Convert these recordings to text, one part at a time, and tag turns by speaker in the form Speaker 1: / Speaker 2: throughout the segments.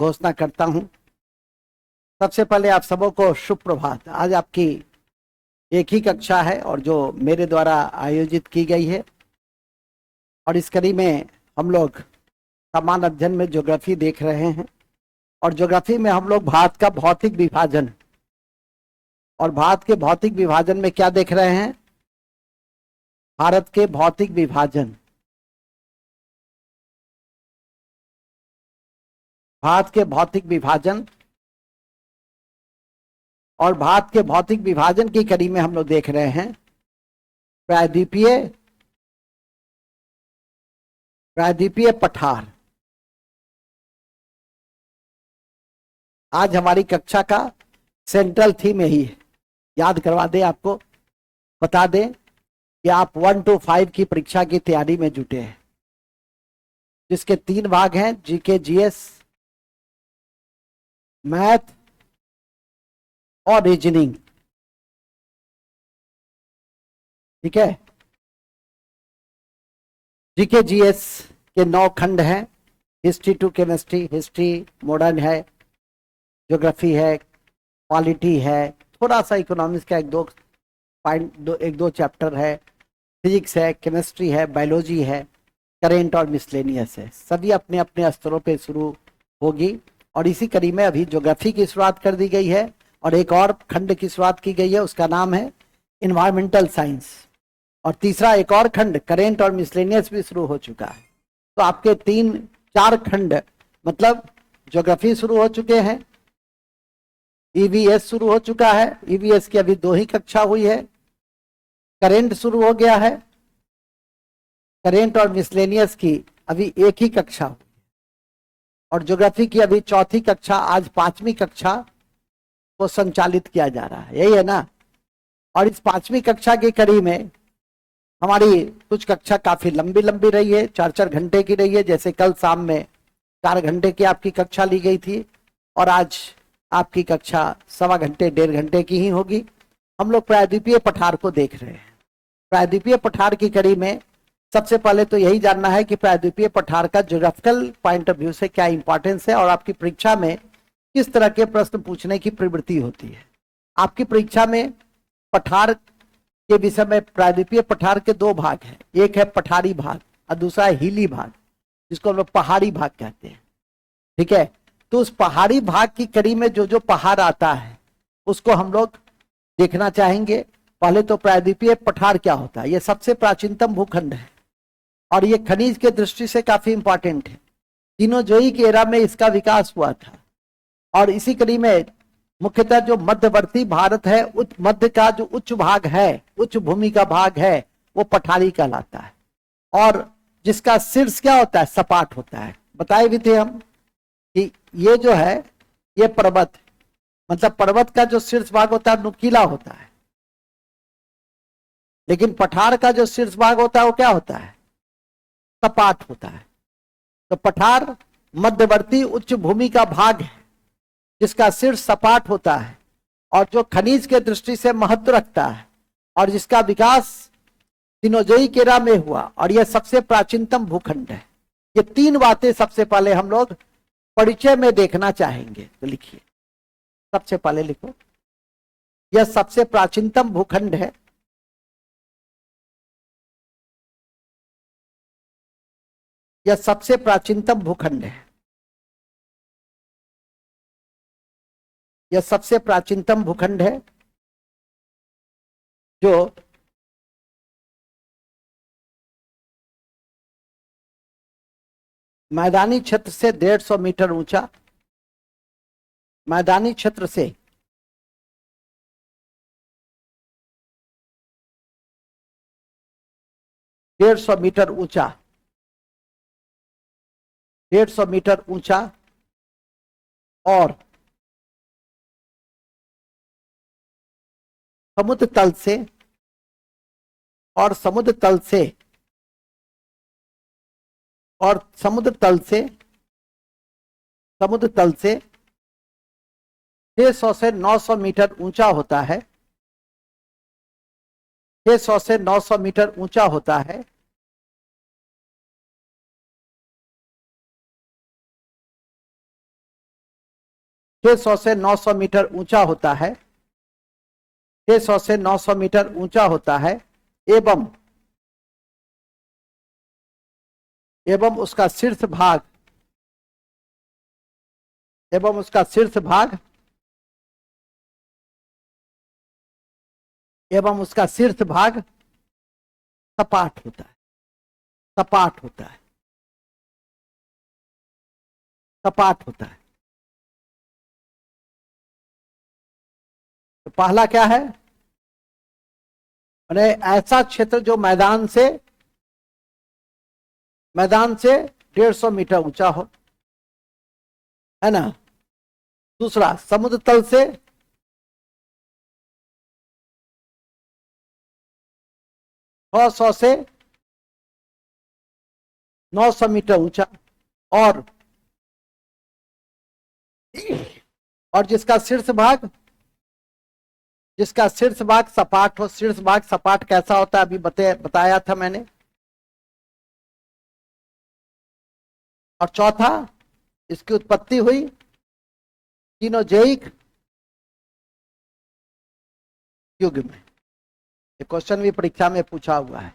Speaker 1: घोषणा करता हूं। सबसे पहले आप सबों को शुभ प्रभात। आज आपकी एक ही कक्षा है और जो मेरे द्वारा आयोजित की गई है, और इस कड़ी में हम लोग समान अध्ययन में ज्योग्राफी देख रहे हैं। और ज्योग्राफी में हम लोग भारत का भौतिक विभाजन, और भारत के भौतिक विभाजन में क्या देख रहे हैं? भारत के भौतिक विभाजन, भारत के भौतिक विभाजन, और भारत के भौतिक विभाजन की कड़ी में हम लोग देख रहे हैं प्रायद्वीपीय पठार। आज हमारी कक्षा का सेंट्रल थीम यही है। याद करवा दें, आपको बता दें कि आप 1 to 5 की परीक्षा की तैयारी में जुटे हैं, जिसके 3 भाग हैं: जीके, जीएस, मैथ और रीजनिंग। ठीक है। जीके जीएस के 9 खंड हैं। History to chemistry, history modern है, ज्योग्राफी है, पॉलिटी है, थोड़ा सा इकोनॉमिक्स का एक दो चैप्टर है, फिजिक्स है, केमिस्ट्री है, बायोलॉजी है, करेंट और मिसलेनियस है। सभी अपने अपने स्तरों पे शुरू होगी। और इसी कड़ी में अभी ज्योग्राफी की शुरुआत कर दी गई है और एक और खंड की शुरुआत की गई है, उसका नाम है इन्वायरमेंटल साइंस। और तीसरा एक और खंड करेंट और मिसलेनियस भी शुरू हो चुका है। तो आपके 3-4 खंड मतलब ज्योग्राफी शुरू हो चुके हैं, ईवीएस शुरू हो चुका है, ईवीएस की अभी 2 ही कक्षा हुई है, करेंट शुरू हो गया है, करेंट और मिसलेनियस की अभी 1 ही कक्षा हुई, और ज्योग्राफी की अभी 4थी कक्षा, आज 5वीं कक्षा को संचालित किया जा रहा है। यही है ना। और इस 5वीं कक्षा की कड़ी में हमारी कुछ कक्षा काफी लंबी लंबी रही है, 4-4 घंटे की रही है। जैसे कल शाम में 4 घंटे की आपकी कक्षा ली गई थी, और आज आपकी कक्षा 1.25 घंटे 1.5 घंटे की ही होगी। हम लोग प्रायद्वीपीय पठार को देख रहे हैं। प्रायद्वीपीय पठार की कड़ी में सबसे पहले तो यही जानना है कि प्रायद्वीपीय पठार का ज्योग्राफिकल पॉइंट ऑफ व्यू से क्या इंपॉर्टेंस है, और आपकी परीक्षा में किस तरह के प्रश्न पूछने की प्रवृत्ति होती है। आपकी परीक्षा में पठार के विषय में प्रायद्वीपीय पठार के 2 भाग हैं। एक है पठारी भाग और दूसरा है हिली भाग, जिसको हम लोग पहाड़ी भाग कहते हैं। ठीक है। तो उस पहाड़ी भाग की कड़ी में जो जो पहाड़ आता है उसको हम लोग देखना चाहेंगे। पहले तो प्रायद्वीपीय पठार क्या होता है। यह सबसे प्राचीनतम भूखंड है और यह खनिज के दृष्टि से काफी इंपॉर्टेंट है। सीनोजोई की एरा में इसका विकास हुआ था, और इसी कड़ी में मुख्यतः जो मध्यवर्ती भारत है, मध्य का जो उच्च भाग है, उच्च भूमि का भाग है, वो पठारी कहलाता है। और जिसका शीर्ष क्या होता है? सपाट होता है। बताए भी थे हम कि ये जो है ये पर्वत, मतलब पर्वत का जो शीर्ष भाग होता है नुकीला होता है, लेकिन पठार का जो शीर्ष भाग होता है वो क्या होता है? सपाट होता है। तो पठार मध्यवर्ती उच्च भूमि का भाग है जिसका शीर्ष सपाट होता है और जो खनिज के दृष्टि से महत्व रखता है, और जिसका विकास सीनोजोई की एरा में हुआ, और यह सबसे प्राचीनतम भूखंड है। ये 3 बातें सबसे पहले हम लोग परिचय में देखना चाहेंगे। तो लिखिए, सबसे पहले लिखो, यह सबसे प्राचीनतम भूखंड है। यह सबसे प्राचीनतम भूखंड है। यह सबसे प्राचीनतम भूखंड है जो मैदानी क्षेत्र से 150 मीटर ऊंचा, मैदानी क्षेत्र से 150 मीटर ऊंचा, 150 मीटर ऊंचा, और समुद्र तल से, और समुद्र तल से, और समुद्र तल से, समुद्र तल से 600 से 900 मीटर ऊंचा होता है। 600 से 900 मीटर ऊंचा होता है। 600 से 900 मीटर ऊंचा होता है, 600 से 900 मीटर ऊंचा होता है, एवं उसका शीर्ष भाग, एवं उसका शीर्ष भाग, एवं उसका शीर्ष भाग सपाट होता है, सपाट होता है, सपाट होता है। तो पहला क्या है, माने ऐसा क्षेत्र जो मैदान से 150 मीटर ऊंचा हो, है ना। दूसरा, समुद्र तल से 600 से 900 मीटर ऊंचा, और जिसका शीर्ष भाग, सपाट हो। शीर्ष भाग सपाट कैसा होता है अभी बताया था मैंने। और चौथा, इसकी उत्पत्ति हुई कीनोजेइक युग में। ये क्वेश्चन भी परीक्षा में पूछा हुआ है,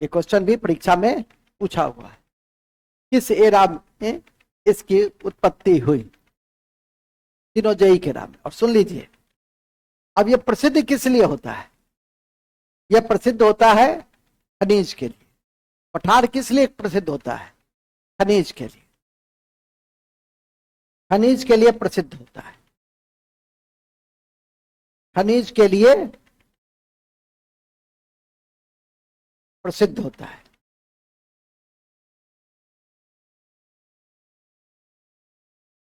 Speaker 1: ये क्वेश्चन भी परीक्षा में पूछा हुआ है, किस एरा में इसकी उत्पत्ति हुई, कीनोजेइक एरा में। और सुन लीजिए, अब ये प्रसिद्ध किस लिए होता है, यह प्रसिद्ध होता है खनिज के लिए। पठार किस लिए प्रसिद्ध होता है, खनिज के लिए, खनिज के लिए प्रसिद्ध होता है, खनिज के लिए प्रसिद्ध होता है।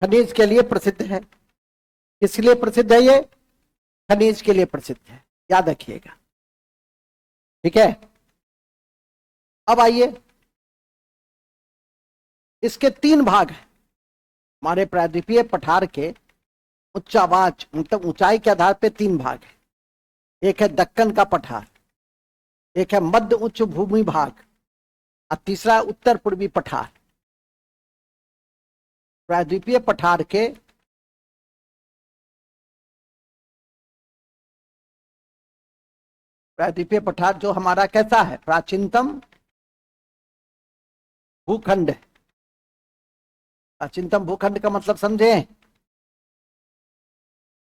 Speaker 1: खनिज के लिए प्रसिद्ध है। किस लिए प्रसिद्ध है ये, खनिज के लिए प्रसिद्ध है, याद रखिएगा, ठीक है। अब आइए, इसके 3 भाग हैं हमारे प्रायद्वीपीय पठार के। उच्चावाच मतलब ऊंचाई के आधार पे 3 भाग है। एक है दक्कन का पठार, एक है मध्य उच्च भूमि भाग, और तीसरा उत्तर पूर्वी पठार। प्रायद्वीपीय पठार के प्रायद्वीपीय पठार जो हमारा कैसा है, प्राचीनतम भूखंड है। प्राचीनतम भूखंड का मतलब समझे,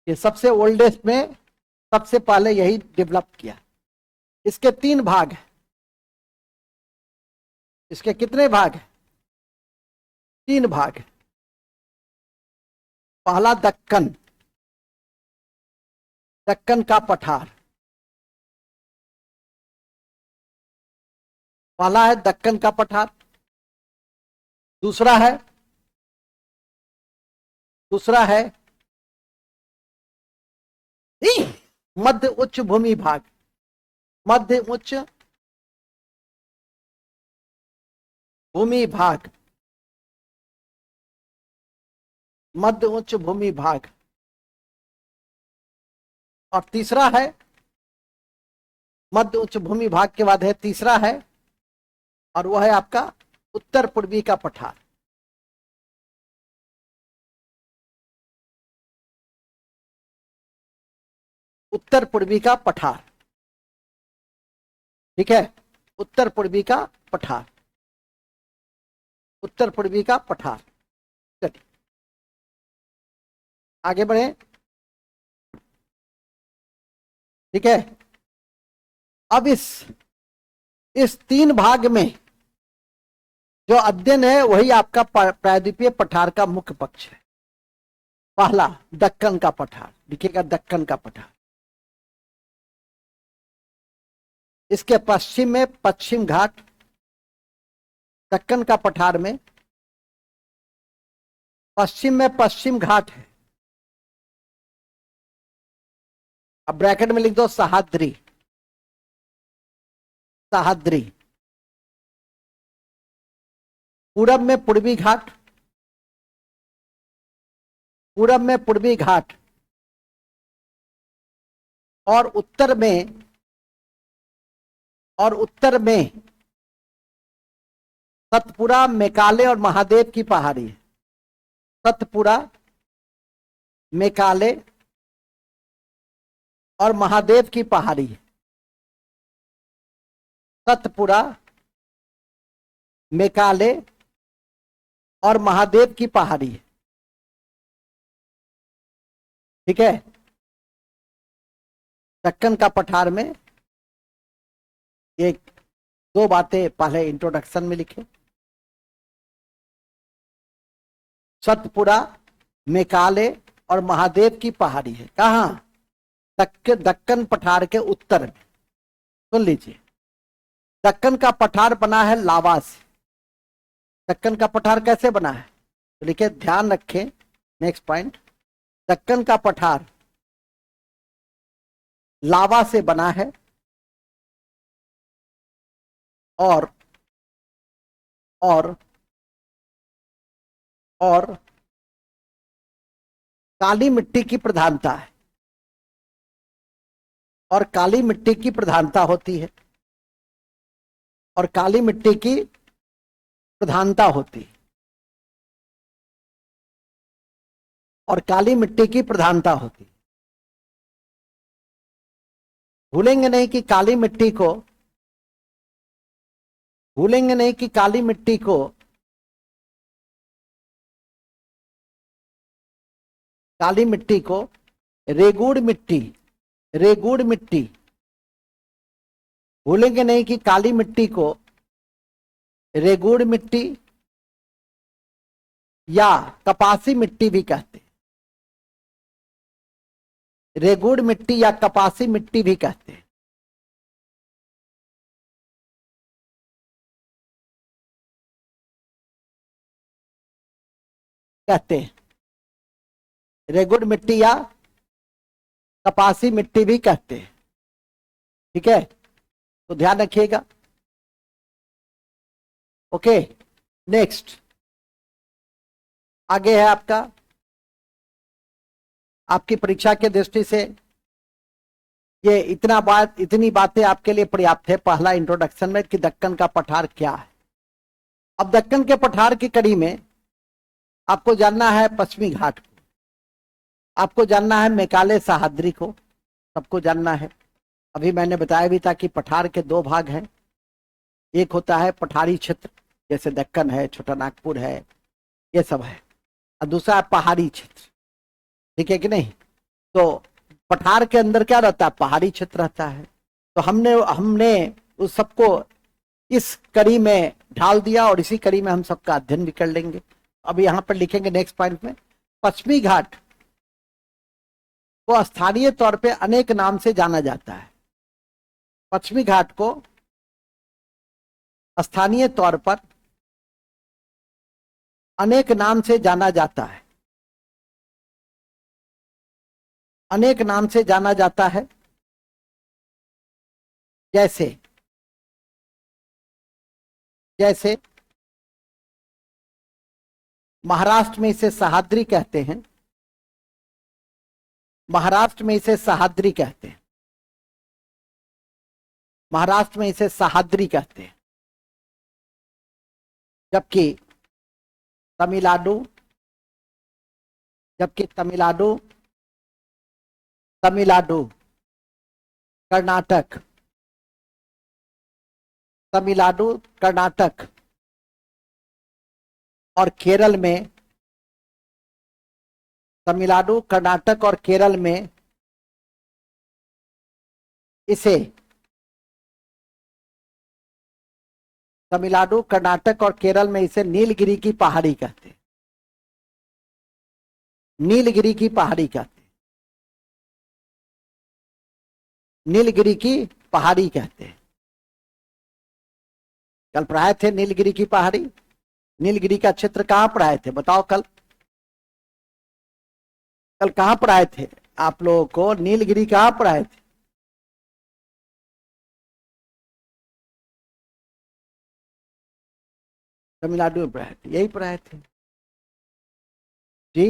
Speaker 1: ये सबसे ओल्डेस्ट में सबसे पहले यही डेवलप किया। इसके 3 भाग हैं। इसके कितने भाग हैं, 3 भाग हैं। पहला दक्कन, दक्कन का पठार, पहला है दक्कन का पठार। दूसरा है मध्य उच्च भूमि भाग, मध्य उच्च भूमि भाग, मध्य उच्च भूमि भाग। और तीसरा है, मध्य उच्च भूमि भाग के बाद है तीसरा है, और वह है आपका उत्तर पूर्वी का पठार। उत्तर पूर्वी का पठार, ठीक है, उत्तर पूर्वी का पठार, उत्तर पूर्वी का पठार। चलिए आगे बढ़े, ठीक है। अब इस 3 भाग में जो अध्ययन है वही आपका प्रायद्वीपीय पठार का मुख्य पक्ष है। पहला दक्कन का पठार, लिखिएगा दक्कन का पठार। इसके पश्चिम में पश्चिम घाट, दक्कन का पठार में पश्चिम में पश्चिम घाट है। अब ब्रैकेट में लिख दो सह्याद्री, सह्याद्री। पूरब में पूर्वी घाट, पूरब में पूर्वी घाट, और उत्तर में सतपुरा, मेकाले और महादेव की पहाड़ी है। सतपुड़ा, मेकाले और महादेव की पहाड़ी है। सतपुड़ा, मेकाले और महादेव की पहाड़ी है। ठीक है, दक्कन का पठार में एक दो बातें पहले इंट्रोडक्शन में लिखे। सतपुड़ा, मेकाले और महादेव की पहाड़ी है। कहां? दक्कन पठार के उत्तर में। सुन लीजिए, दक्कन का पठार बना है लावा से। दक्कन का पठार कैसे बना है तो लिखे, ध्यान रखें। नेक्स्ट पॉइंट, दक्कन का पठार लावा से बना है और और और काली मिट्टी की प्रधानता है। और काली मिट्टी की प्रधानता होती है। और काली मिट्टी की प्रधानता होती है। और काली मिट्टी की प्रधानता होती है। भूलेंगे नहीं कि काली मिट्टी को, भूलेंगे नहीं कि काली मिट्टी को काली मिट्टी को रेगुड़ मिट्टी, रेगुड़ मिट्टी, भूलेंगे नहीं कि काली मिट्टी को रेगुड़ मिट्टी या कपासी मिट्टी भी कहते हैं। रेगुड़ मिट्टी या कपासी मिट्टी भी कहते हैं। कहते हैं रेगुड़ मिट्टी या कपासी मिट्टी भी कहते हैं। ठीक है, तो ध्यान रखिएगा। ओके, नेक्स्ट आगे है आपका, आपकी परीक्षा के दृष्टि से ये इतनी बातें आपके लिए पर्याप्त है पहला इंट्रोडक्शन में कि दक्कन का पठार क्या है। अब दक्कन के पठार की कड़ी में आपको जानना है पश्चिमी घाट को, आपको जानना है मेकाले सह्याद्री को, सबको जानना है। अभी मैंने बताया भी था कि पठार के दो भाग हैं। एक होता है पठारी क्षेत्र, जैसे दक्कन है, छोटा नागपुर है, ये सब है। और दूसरा है पहाड़ी क्षेत्र। ठीक है कि नहीं? तो पठार के अंदर क्या रहता है? पहाड़ी क्षेत्र रहता है। तो हमने उस सबको इस कड़ी में ढाल दिया और इसी कड़ी में हम सबका अध्ययन भी कर लेंगे। अब यहां पर लिखेंगे नेक्स्ट पॉइंट में, पश्चिमी घाट को स्थानीय तौर पे अनेक नाम से जाना जाता है। पश्चिमी घाट को स्थानीय तौर पर अनेक नाम से जाना जाता है। अनेक नाम से जाना जाता है, जैसे जैसे महाराष्ट्र में इसे सह्याद्री कहते हैं। महाराष्ट्र में इसे सह्याद्री कहते हैं। महाराष्ट्र में इसे सह्याद्री कहते हैं। जबकि तमिलनाडु जबकि तमिलनाडु तमिलनाडु कर्नाटक, तमिलनाडु कर्नाटक और केरल में, तमिलनाडु कर्नाटक और केरल में इसे, तमिलनाडु कर्नाटक और केरल में इसे नीलगिरी की पहाड़ी कहते हैं। नीलगिरी की पहाड़ी कहते हैं। नीलगिरी की पहाड़ी कहते हैं। कल पढ़ाए थे नीलगिरी की पहाड़ी। नीलगिरी का क्षेत्र कहां पढ़ाए थे बताओ? कल कहां पढ़ाए थे आप लोगों को? नीलगिरी कहां पढ़ाए थे? तमिलनाडु में पढ़ाए थे। यही पढ़ाए थे जी,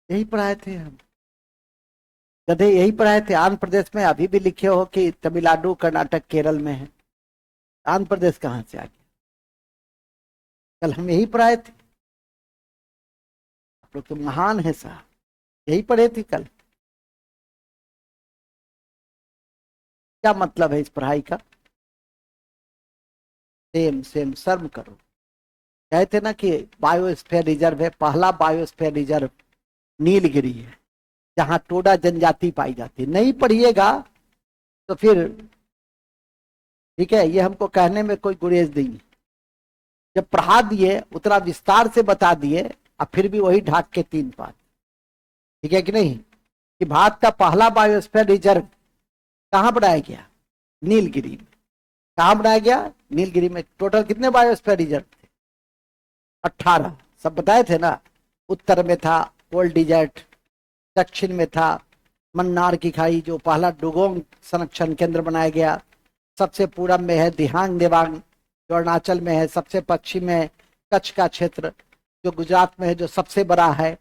Speaker 1: यही पढ़ाए थे हम गधे, यही पढ़ाए थे। आंध्र प्रदेश में अभी भी लिखे हो कि तमिलनाडु कर्नाटक केरल में है। आंध्र प्रदेश कहां से आ गया? कल हम यही पढ़ाए थे। लोग तो महान है साहब, यही पढ़े थे कल। क्या मतलब है इस पढ़ाई का? सेम सेम, शर्म करो। कहते ना कि बायोस्फीयर रिजर्व है, पहला बायोस्फीयर रिजर्व नीलगिरी है, जहां टोडा जनजाति पाई जाती है। नहीं पढ़िएगा तो फिर ठीक है, ये हमको कहने में कोई गुरेज नहीं है। जब पढ़ा दिए उतना विस्तार से बता दिए, अब फिर भी वही ढाक के 3 बात। ठीक है कि नहीं? कि भारत का पहला बायोस्फीयर रिजर्व कहां बनाया गया? नीलगिरी में। कहां बनाया गया? नीलगिरी में। टोटल कितने बायोस्फीयर रिजर्व थे? 18। सब बताए थे ना। उत्तर में था कोल्ड डिजर्ट, दक्षिण में था मन्नार की खाई जो पहला डुगोंग संरक्षण केंद्र बनाया गया, सबसे पूरब में है दिहांग देवांग जो अरुणाचल में है, सबसे पश्चिम में कच्छ का क्षेत्र जो गुजरात में है जो सबसे बड़ा है,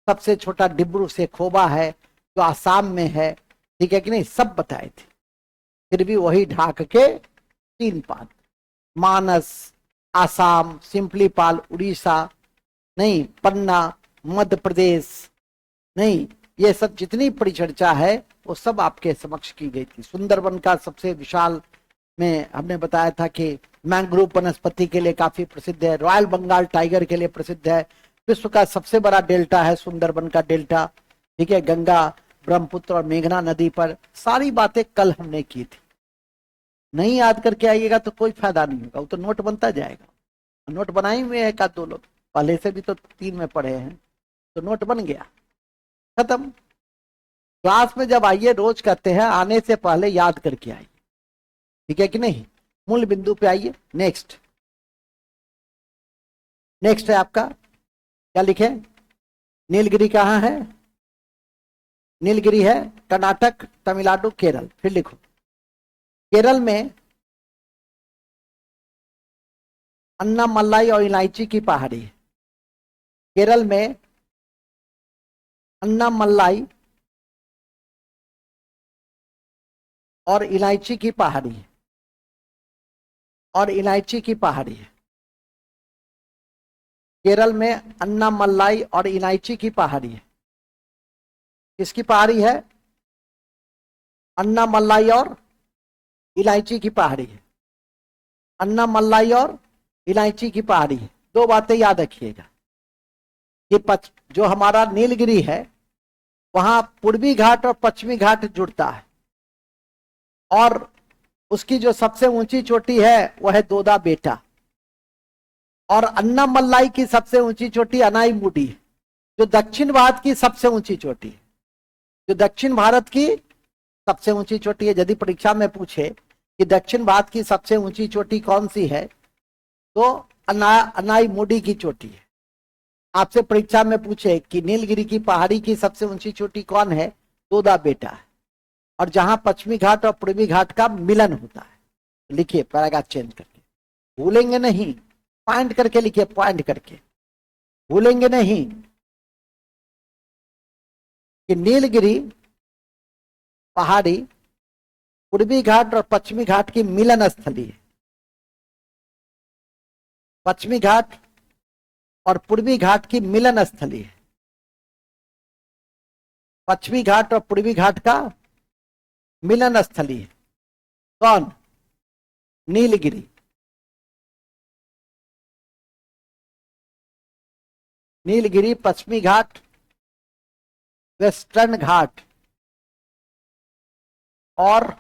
Speaker 1: सबसे छोटा डिब्रू से खोबा है जो आसाम में है। ठीक है कि नहीं? सब बताए थे, फिर भी वही ढाक के 3 पात। मानस, आसाम, सिंपलीपाल उड़ीसा, नहीं पन्ना मध्य प्रदेश, नहीं ये सब जितनी परिचर्चा है वो सब आपके समक्ष की गई थी। सुंदरबन का सबसे विशाल में हमने बताया था कि मैंग्रोव वनस्पति के लिए काफी प्रसिद्ध है, रॉयल बंगाल टाइगर के लिए प्रसिद्ध है, विश्व का सबसे बड़ा डेल्टा है सुंदरबन का डेल्टा। ठीक है, गंगा ब्रह्मपुत्र और मेघना नदी पर। सारी बातें कल हमने की थी। नहीं याद करके आइएगा तो कोई फायदा नहीं होगा, वो तो नोट बनता जाएगा। नोट बनाए हुए हैं का 2 लोग, पहले से भी तो 3 में पढ़े हैं, तो नोट बन गया, खत्म। क्लास में जब आइए रोज कहते हैं आने से पहले याद करके आइए। ठीक है कि नहीं? मूल बिंदु पे आइए। नेक्स्ट, नेक्स्ट है आपका क्या लिखे? नीलगिरी कहाँ है? नीलगिरी है कर्नाटक, तमिलनाडु, केरल। फिर लिखो केरल में अन्नामलाई और इलायची की पहाड़ी है। केरल में अन्नामलाई और इलायची की पहाड़ी है, और इलायची की पहाड़ी है। केरल में अन्नामलाई और इलायची की पहाड़ी है। किसकी पहाड़ी है? अन्नामलाई और इलायची की पहाड़ी है। अन्नामलाई और इलायची की पहाड़ी है। 2 बातें याद रखिएगा कि जो हमारा नीलगिरी है वहां पूर्वी घाट और पश्चिमी घाट जुड़ता है, और उसकी जो सबसे ऊंची चोटी है वह है दोदा बेटा, और अन्नामलाई की सबसे ऊंची चोटी अनाईमुडी है जो दक्षिण भारत की सबसे ऊंची चोटी है। जो दक्षिण भारत की सबसे ऊंची चोटी है, यदि परीक्षा में पूछे कि दक्षिण भारत की सबसे ऊंची चोटी कौन सी है तो अनाईमुडी की चोटी है। आपसे परीक्षा में पूछे कि नीलगिरी की पहाड़ी की सबसे ऊंची चोटी कौन है, दोदा बेटा है, और जहां पश्चिमी घाट और पूर्वी घाट का मिलन होता है। लिखिए पैराग्राफ चेंज करके, भूलेंगे नहीं, पॉइंट करके लिखिए, पॉइंट करके, भूलेंगे नहीं कि नीलगिरी पहाड़ी पूर्वी घाट और पश्चिमी घाट की मिलन स्थली है। पश्चिमी घाट और पूर्वी घाट की मिलन स्थली है। पश्चिमी घाट और पूर्वी घाट का मिलन स्थली है। कौन? नीलगिरी। नीलगिरी पश्चिमी घाट, वेस्टर्न घाट और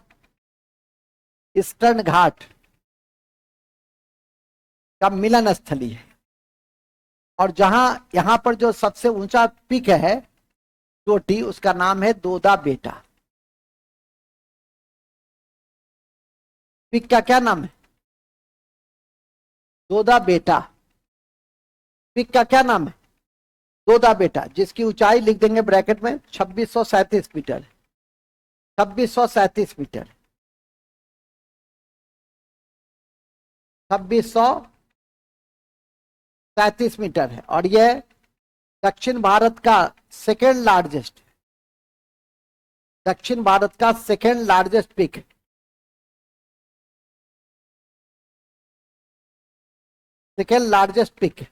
Speaker 1: ईस्टर्न घाट का मिलन स्थली है। और जहां यहां पर जो सबसे ऊंचा पीक है चोटी, उसका नाम है दोदा बेटा। पीक का क्या नाम है? दोदा बेटा। पीक का क्या नाम है? दोदा बेटा, जिसकी ऊंचाई लिख देंगे ब्रैकेट में 2637 मीटर। 2637 मीटर, 2637 मीटर है, और यह दक्षिण भारत का सेकेंड लार्जेस्ट, दक्षिण भारत का सेकेंड लार्जेस्ट पीक है। सेकेंड लार्जेस्ट पीक है।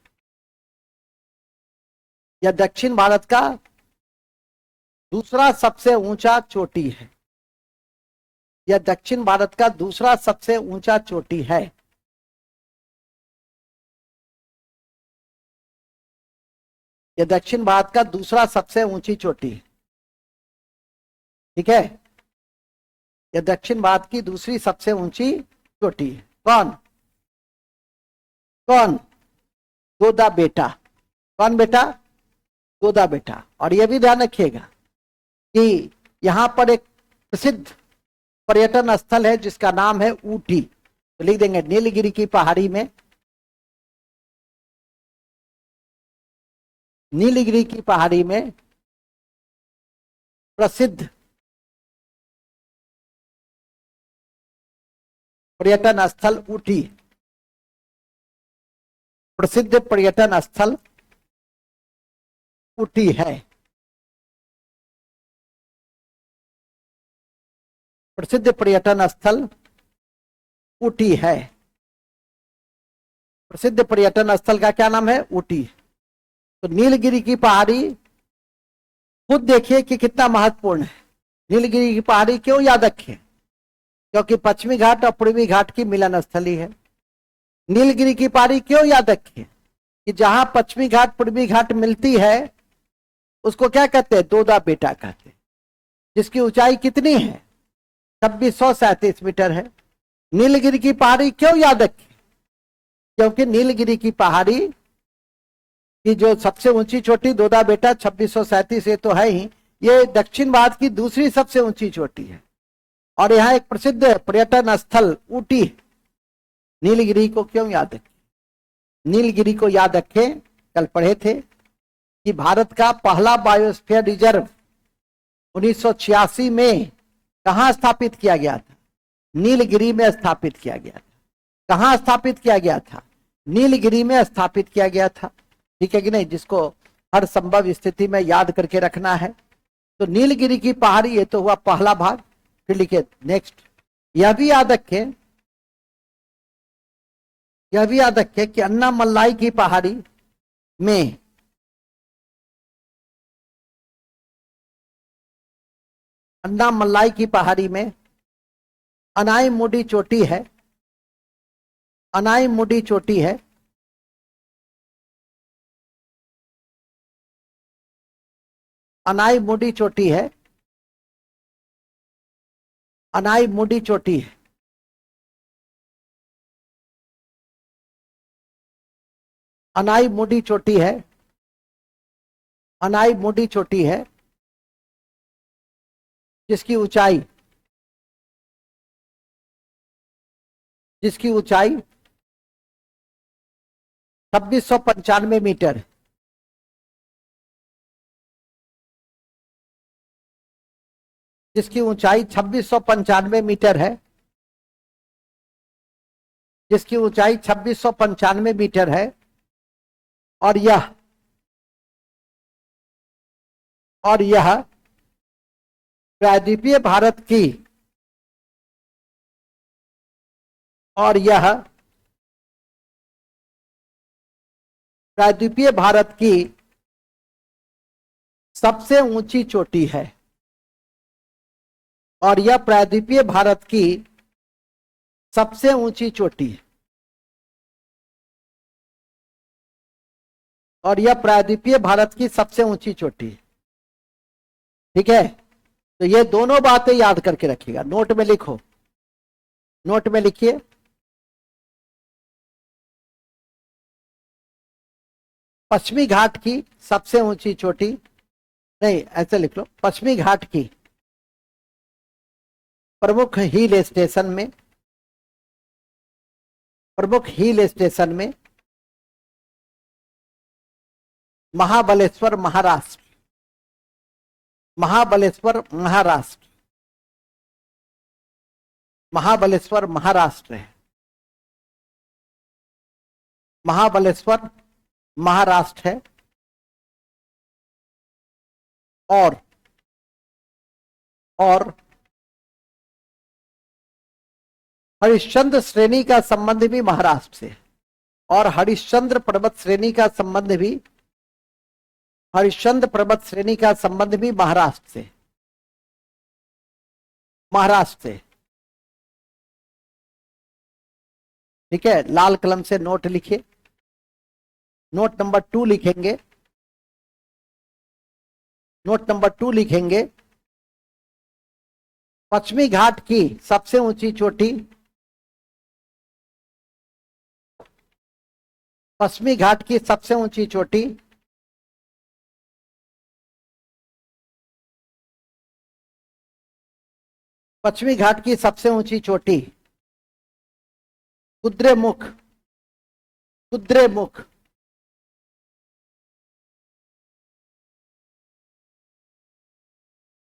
Speaker 1: यह दक्षिण भारत का दूसरा सबसे ऊंचा चोटी है। यह दक्षिण भारत का दूसरा सबसे ऊंचा चोटी है। यह दक्षिण भारत का दूसरा सबसे ऊंची चोटी है। ठीक है, यह दक्षिण भारत की दूसरी सबसे ऊंची चोटी है। कौन कौन? गोदा बेटा। कौन बेटा? गोदा बेटा। और यह भी ध्यान रखिएगा कि यहां पर एक प्रसिद्ध पर्यटन स्थल है जिसका नाम है ऊटी। तो लिख देंगे नीलगिरी की पहाड़ी में, नीलगिरी की पहाड़ी में प्रसिद्ध पर्यटन स्थल ऊटी। प्रसिद्ध पर्यटन स्थल ऊटी है। प्रसिद्ध पर्यटन स्थल ऊटी है। प्रसिद्ध पर्यटन स्थल का क्या नाम है? ऊटी। तो नीलगिरी की पहाड़ी खुद देखिए कि कितना महत्वपूर्ण है। नीलगिरी की पहाड़ी क्यों याद रखें? क्योंकि पश्चिमी घाट और पूर्वी घाट की मिलन स्थली है। नीलगिरी की पहाड़ी क्यों याद रखें? कि जहां पश्चिमी घाट पूर्वी घाट मिलती है उसको क्या कहते हैं? दोदा बेटा कहते हैं। जिसकी ऊंचाई कितनी है? 2637 मीटर है। नीलगिरी की पहाड़ी क्यों याद रखें? क्योंकि नीलगिरी की पहाड़ी की जो सबसे ऊंची चोटी दोदा बेटा 2637 ये तो है ही, ये दक्षिण भारत की दूसरी सबसे ऊंची चोटी है। और यहाँ एक प्रसिद्ध पर्यटन स्थल ऊटी। नीलगिरी को क्यों याद रखें? नीलगिरी को याद रखें, कल पढ़े थे कि भारत का पहला बायोस्फीयर रिजर्व 1986 में कहां स्थापित किया गया था? नीलगिरी में स्थापित किया गया था। कहां स्थापित किया गया था? नीलगिरी में स्थापित किया गया था। ठीक है कि नहीं? जिसको हर संभव स्थिति में याद करके रखना है। तो नीलगिरी की पहाड़ी ये तो हुआ पहला भाग। फिर लिखे नेक्स्ट, यह भी याद रखें, यह भी याद रखें कि अन्नामलाई की पहाड़ी में अन्नामलाई की पहाड़ी में अनाईमुडी चोटी है। अनाईमुडी चोटी है। अनाईमुडी चोटी है। अनाईमुडी चोटी है। अनाईमुडी चोटी है। अनाईमुडी चोटी है जिसकी ऊंचाई 2695 मीटर है। जिसकी ऊंचाई 2695 मीटर है। जिसकी ऊंचाई 2695 मीटर है। और यह प्रायद्वीपीय भारत की प्रायद्वीपीय भारत की सबसे ऊंची चोटी है। और यह प्रायद्वीपीय भारत की सबसे ऊंची चोटी है। और यह प्रायद्वीपीय भारत की सबसे ऊंची चोटी है। ठीक है, तो ये दोनों बातें याद करके रखिएगा। नोट में लिखो, नोट में लिखिए पश्चिमी घाट की सबसे ऊंची चोटी, नहीं ऐसे लिख लो, पश्चिमी घाट की प्रमुख हिल स्टेशन में, प्रमुख हिल स्टेशन में महाबलेश्वर महाराष्ट्र, महाबलेश्वर महाराष्ट्र, महाबलेश्वर महाराष्ट्र है। महाबलेश्वर महाराष्ट्र है। और हरिश्चंद्र श्रेणी का संबंध भी महाराष्ट्र से, और हरिश्चंद्र पर्वत श्रेणी का संबंध भी हरिश्चंद्र पर्वत श्रेणी का संबंध भी महाराष्ट्र से, महाराष्ट्र से। ठीक है, लाल कलम से नोट लिखिए, नोट नंबर 2 लिखेंगे, नोट नंबर 2 लिखेंगे। पश्चिमी घाट की सबसे ऊंची चोटी, पश्चिमी घाट की सबसे ऊंची चोटी पश्चिमी घाट की सबसे ऊंची चोटी कुद्रेमुख, कुद्रेमुख,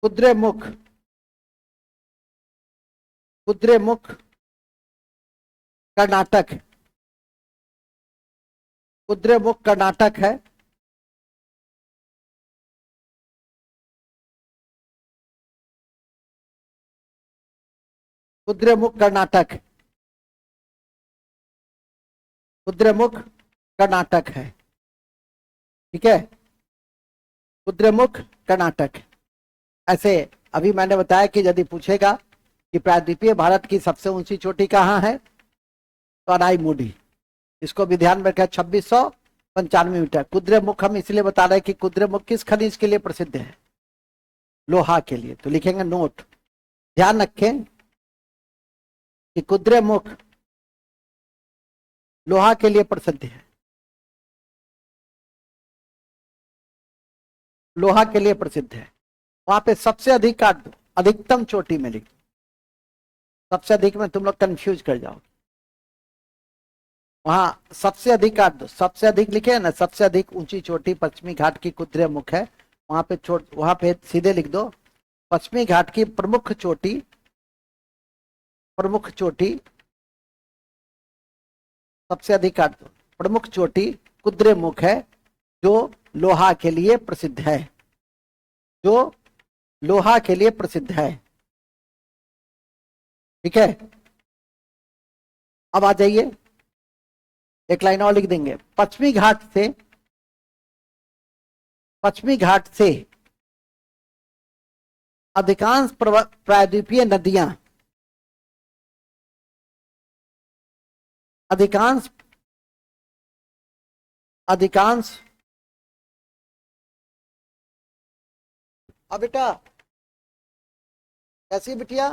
Speaker 1: कुद्रेमुख, कुद्रेमुख कर्नाटक, कुद्रेमुख कर्नाटक है। कुद्रेमुख कर्नाटक, कुद्रेमुख कर्नाटक है। ठीक है, कुद्रेमुख कर्नाटक। ऐसे अभी मैंने बताया कि यदि पूछेगा कि प्रायद्वीपीय भारत की सबसे ऊंची चोटी कहाँ है, तो अनाईमुडी, इसको भी ध्यान में रखें, 2695 मीटर। कुद्रेमुख हम इसलिए बता रहे हैं कि कुद्रेमुख किस खनिज के लिए प्रसिद्ध है? लोहा के लिए। तो लिखेंगे नोट, ध्यान रखें कि कुद्रेमुख लोहा के लिए प्रसिद्ध है, लोहा के लिए प्रसिद्ध है। वहां पे सबसे अधिक काट दो, अधिकतम चोटी में लिख दो, सबसे अधिक में तुम लोग कंफ्यूज कर जाओ। वहां सबसे अधिक काट दो, सबसे अधिक लिखे है ना, सबसे अधिक ऊंची चोटी पश्चिमी घाट की कुद्रेमुख है। वहां पे सीधे लिख दो, पश्चिमी घाट की प्रमुख चोटी, प्रमुख चोटी, सबसे अधिक काट दो, प्रमुख चोटी कुद्रेमुख है, जो लोहा के लिए प्रसिद्ध है, जो लोहा के लिए प्रसिद्ध है। ठीक है, अब आ जाइए, एक लाइन और लिख देंगे। पश्चिमी घाट से, पश्चिमी घाट से अधिकांश प्रायद्वीपीय नदियां, अधिकांश, अधिकांश, अब बेटा कैसी बिटिया?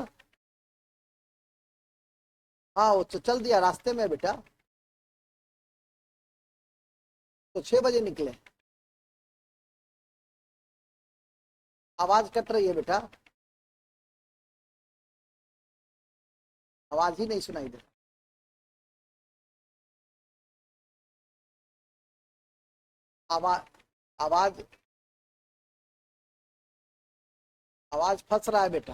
Speaker 1: हाँ वो तो चल दिया, रास्ते में बेटा, तो 6 बजे निकले। आवाज कट रही है बेटा, आवाज ही नहीं सुनाई दे। आवाज, आवाज, आवाज फंस रहा है बेटा।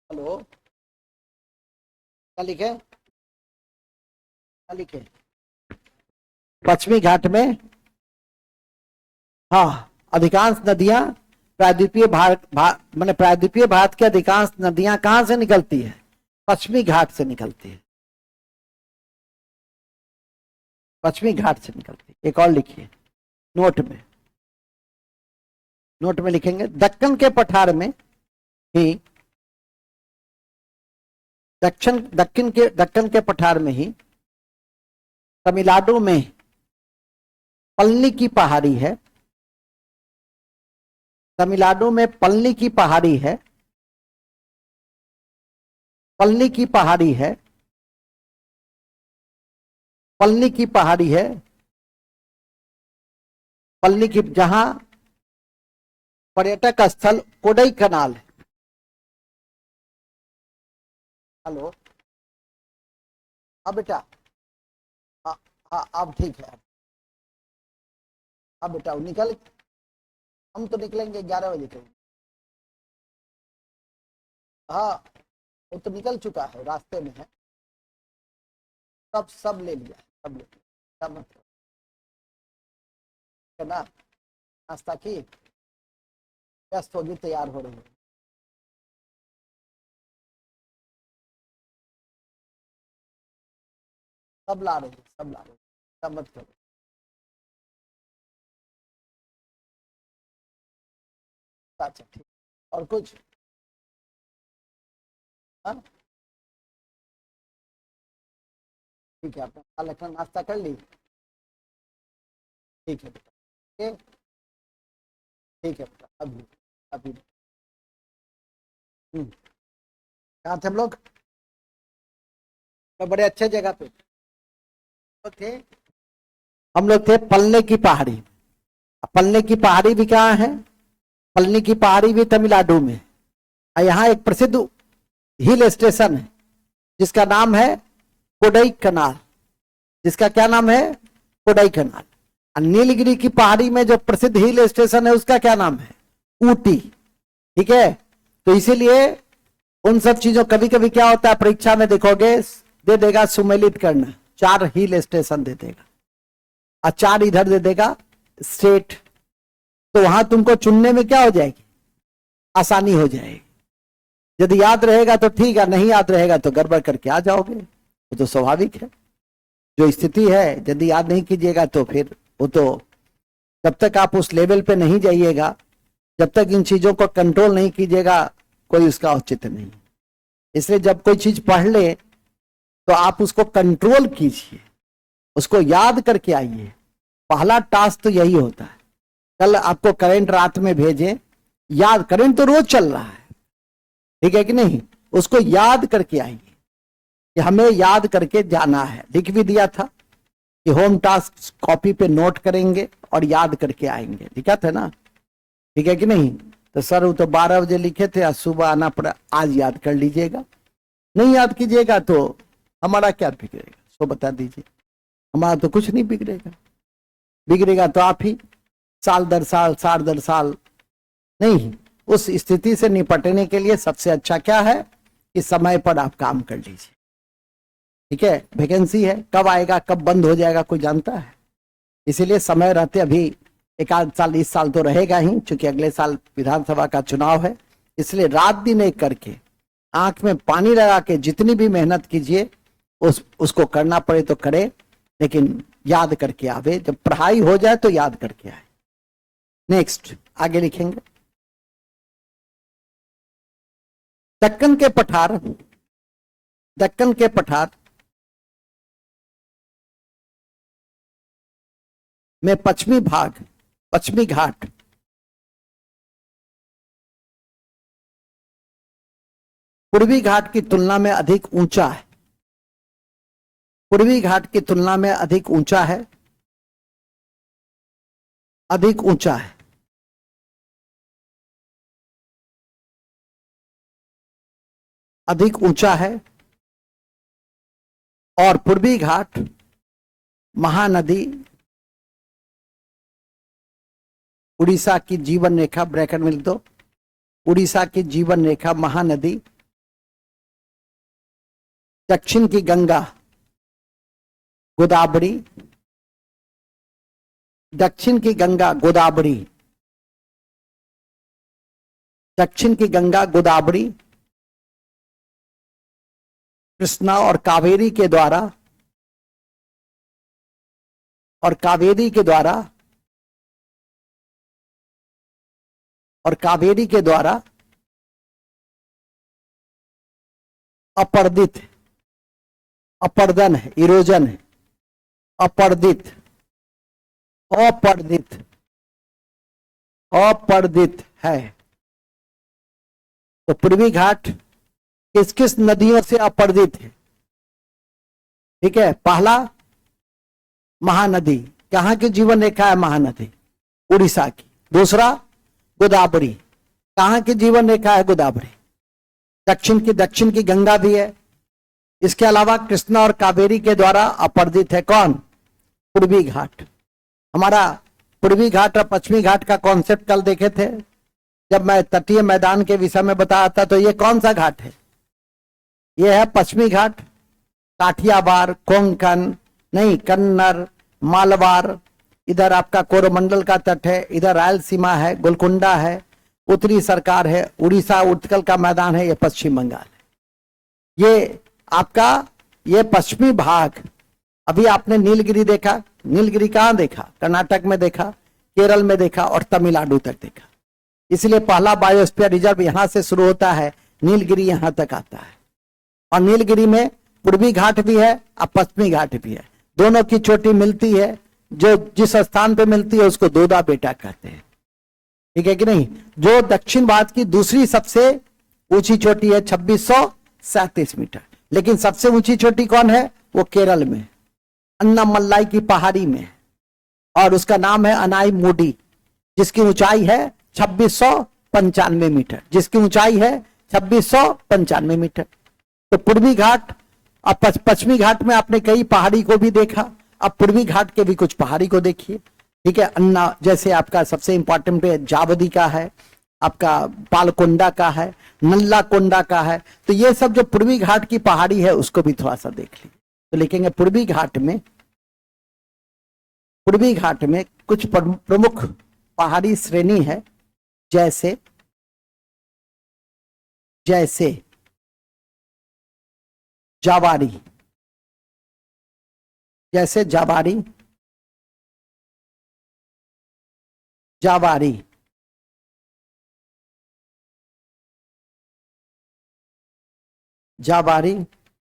Speaker 1: हेलो, क्या लिखे, क्या लिखे? पश्चिमी घाट में, हाँ, अधिकांश नदियां प्रायद्वीपीय भारत, माने प्रायद्वीपीय भारत की अधिकांश नदियां कहां से निकलती है? पश्चिमी घाट से निकलती है, पश्चिमी घाट से निकलती है। एक और लिखिए नोट में, नोट में लिखेंगे, दक्कन के पठार में ही, दक्कन के पठार में ही तमिलनाडु में पलनी की पहाड़ी है, तमिलनाडु में पलनी की पहाड़ी है, पलनी की पहाड़ी है, पलनी की पहाड़ी है, पलनी की, जहां पर्यटक स्थल कोडई कनाल है। हेलो, अब बेटा, हाँ हाँ अब ठीक है। अब बेटा निकल, हम तो निकलेंगे 11 बजे के। हाँ वो तो निकल चुका है, रास्ते में है, सब सब ले लिया, सब ले लिया, क्या मतलब है ना। नाश्ता की, व्यस्त होगी, तैयार हो रही है। सब ला रही है, सब ला रही है, ऐसा मत करो। अच्छा ठीक, और कुछ? हाँ ठीक है, आपने काल लखन नाश्ता कर ली? ठीक है बेटा, ठीक है बेटा, अभी अभी। कहाँ थे हम लोग? तो बड़े अच्छे जगह पे थे हम लोग, थे पलने की पहाड़ी। पलने की पहाड़ी भी कहाँ है? पलनी की पहाड़ी भी तमिलनाडु में। और यहाँ एक प्रसिद्ध हिल स्टेशन है जिसका नाम है कोडई कनाल। जिसका क्या नाम है? कोडई कनाल। और नीलगिरी की पहाड़ी में जो प्रसिद्ध हिल स्टेशन है उसका क्या नाम है? ऊटी। ठीक है, तो इसीलिए उन सब चीजों, कभी कभी क्या होता है परीक्षा में देखोगे दे देगा सुमेलित करना, 4 हिल स्टेशन दे देगा और 4 इधर दे देगा स्टेट। तो वहां तुमको चुनने में क्या हो जाएगी? आसानी हो जाएगी। यदि याद रहेगा तो ठीक है, नहीं याद रहेगा तो गड़बड़ करके आ जाओगे, वो तो स्वाभाविक है। जो स्थिति है, यदि याद नहीं कीजिएगा तो फिर वो तो, जब तक आप उस लेवल पे नहीं जाइएगा, जब तक इन चीजों को कंट्रोल नहीं कीजिएगा, कोई उसका औचित्य नहीं। इसलिए जब कोई चीज पढ़ ले तो आप उसको कंट्रोल कीजिए, उसको याद करके आइए। पहला टास्क तो यही होता है। कल आपको करंट रात में भेजे, याद, करंट तो रोज चल रहा है, ठीक है कि नहीं, उसको याद करके आइए कि हमें याद करके जाना है। लिख भी दिया था कि होम टास्क कॉपी पे नोट करेंगे और याद करके आएंगे, लिखा था ना, ठीक है कि नहीं। तो सर वो तो 12 बजे लिखे थे, आज सुबह आना पड़ा, आज याद कर लीजिएगा। नहीं याद कीजिएगा तो हमारा क्या बिगड़ेगा, सो बता दीजिए। हमारा तो कुछ नहीं बिगड़ेगा, बिगड़ेगा तो आप ही, साल दर साल नहीं। उस स्थिति से निपटने के लिए सबसे अच्छा क्या है कि समय पर आप काम कर लीजिए। ठीक है, वैकेंसी है, कब आएगा कब बंद हो जाएगा कोई जानता है। इसीलिए समय रहते, अभी 1 साल इस साल तो रहेगा ही, क्योंकि अगले साल विधानसभा का चुनाव है। इसलिए रात दिन एक करके, आंख में पानी लगा के जितनी भी मेहनत कीजिए, उसको करना पड़े तो करे, लेकिन याद करके आवे। जब पढ़ाई हो जाए तो याद करके आए। नेक्स्ट आगे लिखेंगे। दक्कन के पठार, दक्कन के पठार में पश्चिमी भाग, पश्चिमी घाट पूर्वी घाट की तुलना में अधिक ऊंचा है। पूर्वी घाट की तुलना में अधिक ऊंचा है, अधिक ऊंचा है। अधिक ऊंचा है और पूर्वी घाट महानदी, उड़ीसा की जीवन रेखा, ब्रैकेट में लिख दो, उड़ीसा की जीवन रेखा महानदी, दक्षिण की गंगा गोदावरी, दक्षिण की गंगा गोदावरी, दक्षिण की गंगा गोदावरी, कृष्णा और कावेरी के द्वारा, और कावेरी के द्वारा, और कावेरी के द्वारा अपर्दित, अपर्दन है, इरोजन है, अपर्दित, अपर्दित, अपर्दित है। तो पूर्वी घाट किस किस नदियों से अपर्दित है? ठीक है, पहला महानदी, कहां की जीवन रेखा है महानदी? उड़ीसा की। दूसरा गोदावरी, कहां की जीवन रेखा है गोदावरी? दक्षिण की गंगा भी है। इसके अलावा कृष्णा और कावेरी के द्वारा अपर्दित है कौन? पूर्वी घाट। हमारा पूर्वी घाट और पश्चिमी घाट का कॉन्सेप्ट कल देखे थे जब मैं तटीय मैदान के विषय में बताया था। तो ये कौन सा घाट है? ये है पश्चिमी घाट, काठियावाड़, कोंकण, नहीं कन्नर, मालवार, इधर आपका कोरोमंडल का तट है, इधर रायलसीमा है, गोलकुंडा है, उत्तरी सरकार है, उड़ीसा उत्कल का मैदान है, ये पश्चिम बंगाल है। ये आपका ये पश्चिमी भाग अभी आपने नीलगिरी देखा, नीलगिरी कहाँ देखा? कर्नाटक में देखा, केरल में देखा और तमिलनाडु तक देखा। इसलिए पहला बायोस्फीयर रिजर्व यहां से शुरू होता है, नीलगिरी यहां तक आता है। और नीलगिरी में पूर्वी घाट भी है और पश्चिमी घाट भी है, दोनों की चोटी मिलती है। जो जिस स्थान पे मिलती है उसको दोदा बेटा कहते हैं, ठीक है कि नहीं। जो दक्षिण भारत की दूसरी सबसे ऊंची चोटी है 2637 मीटर, लेकिन सबसे ऊंची चोटी कौन है? वो केरल में अन्नामलाई की पहाड़ी में, और उसका नाम है अनाई मुडी, जिसकी ऊंचाई है 2695 मीटर, जिसकी ऊंचाई है 2695 मीटर। तो पूर्वी घाट और पश्चिमी घाट में आपने कई पहाड़ी को भी देखा, अब पूर्वी घाट के भी कुछ पहाड़ी को देखिए, ठीक है। अन्ना जैसे आपका सबसे इंपॉर्टेंट है जावदी का है, आपका पालकोंडा का है, नल्ला कोंडा का है। तो ये सब जो पूर्वी घाट की पहाड़ी है उसको भी थोड़ा सा देख लीजिए। तो लिखेंगे पूर्वी घाट में कुछ प्रमुख पहाड़ी श्रेणी है, जैसे जावारी, जावारी।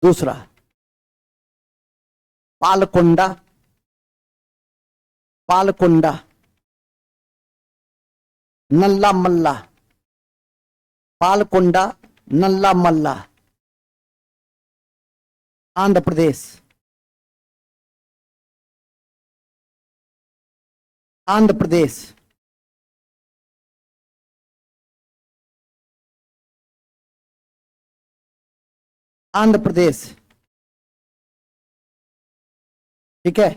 Speaker 1: दूसरा पालकोंडा, नल्ला मल्ला, पालकोंडा, नल्ला मल्ला, आंध्र प्रदेश, ठीक है।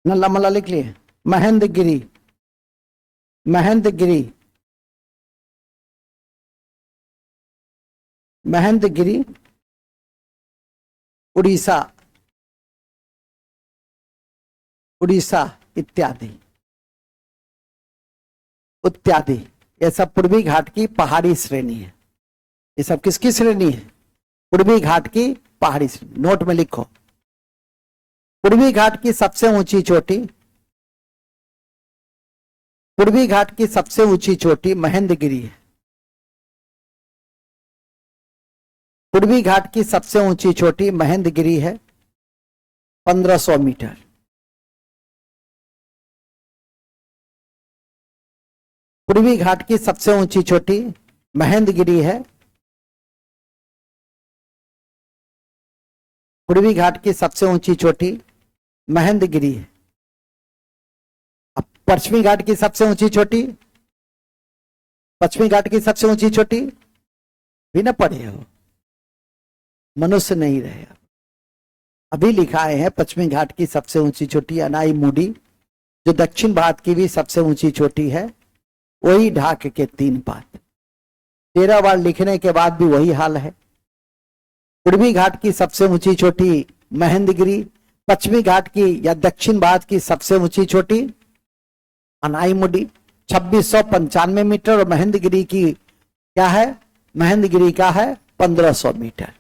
Speaker 1: नल्ला मल्ला लिख लिए। महेंद्रगिरी, उड़ीसा इत्यादि ये सब पूर्वी घाट की पहाड़ी श्रेणी है। ये सब किसकी श्रेणी है? पूर्वी घाट की पहाड़ी श्रेणी। नोट में लिखो, पूर्वी घाट की सबसे ऊंची चोटी महेंद्रगिरी है। पूर्वी घाट की सबसे ऊंची चोटी महेंद्रगिरी है, 1500 मीटर। पूर्वी घाट की सबसे ऊंची चोटी महेंद्रगिरी है, पूर्वी घाट की सबसे ऊंची चोटी महेंद्रगिरी है। अब पश्चिमी घाट की सबसे ऊंची चोटी भी ना पढ़े हो, मनुष्य नहीं रहे। अभी लिखाए हैं पश्चिमी घाट की सबसे ऊंची चोटी अनाई मुडी, जो दक्षिण भारत की भी सबसे ऊंची चोटी है, वही ढाक के 3 पात। 13 बार लिखने के बाद भी वही हाल है। पूर्वी घाट की सबसे ऊंची चोटी महेंद्रगिरी, पश्चिमी घाट की या दक्षिण भारत की सबसे ऊंची चोटी अनाईमुडी 2695 मीटर, और महेंद्रगिरी की क्या है? महेंद्रगिरी का है 1500 मीटर।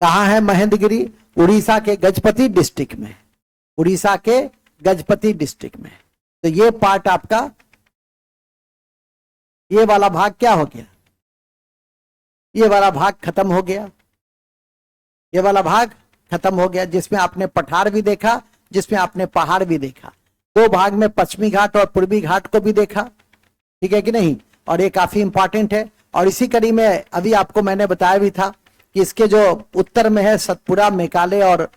Speaker 1: कहाँ है महेंद्रगिरी? उड़ीसा के गजपति डिस्ट्रिक्ट में। तो ये पार्ट आपका, ये वाला भाग क्या हो गया? ये वाला भाग खत्म हो गया, जिसमें आपने पठार भी देखा, जिसमें आपने पहाड़ भी देखा। 2 भाग में पश्चिमी घाट और पूर्वी घाट को भी देखा, ठीक है कि नहीं। और ये काफी इंपॉर्टेंट है। और इसी कड़ी में अभी आपको मैंने बताया भी था कि इसके जो उत्तर में है सतपुरा, मेघालय और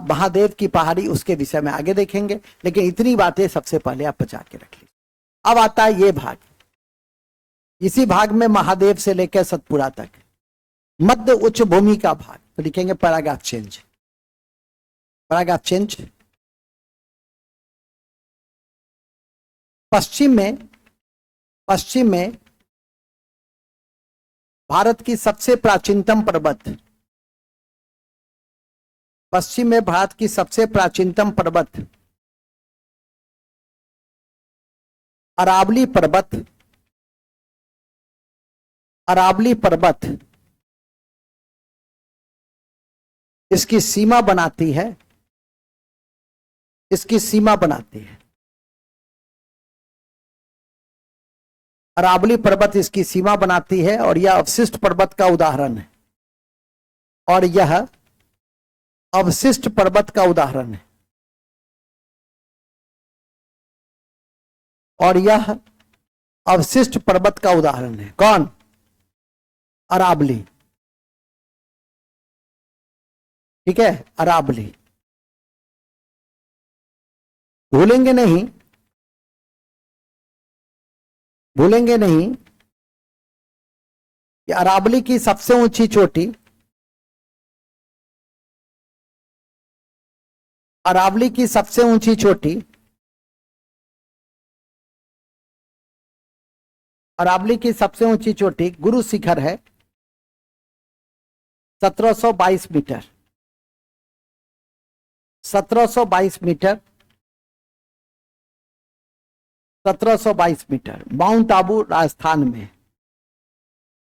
Speaker 1: महादेव की पहाड़ी, उसके विषय में आगे देखेंगे, लेकिन इतनी बातें सबसे पहले आप बचा के रख लीजिए। अब आता है ये भाग। इसी भाग में महादेव से लेकर सतपुरा तक मध्य उच्च भूमि का भाग। तो लिखेंगे पैराग्राफ चेंज। पश्चिम में भारत की सबसे प्राचीनतम पर्वत अरावली पर्वत इसकी सीमा बनाती है, इसकी सीमा बनाती है। अरावली पर्वत इसकी सीमा बनाती है और यह अवशिष्ट पर्वत का उदाहरण है, और यह अवशिष्ट पर्वत का उदाहरण है, और यह अवशिष्ट पर्वत का उदाहरण है। कौन? अरावली। ठीक है, अरावली। भूलेंगे नहीं, भूलेंगे नहीं कि अरावली की सबसे ऊंची चोटी, अरावली की सबसे ऊंची चोटी, अरावली की सबसे ऊंची चोटी गुरु शिखर है, 1722 metre, 1722 metre, 1722 metre. Mount Abu Rajasthan में,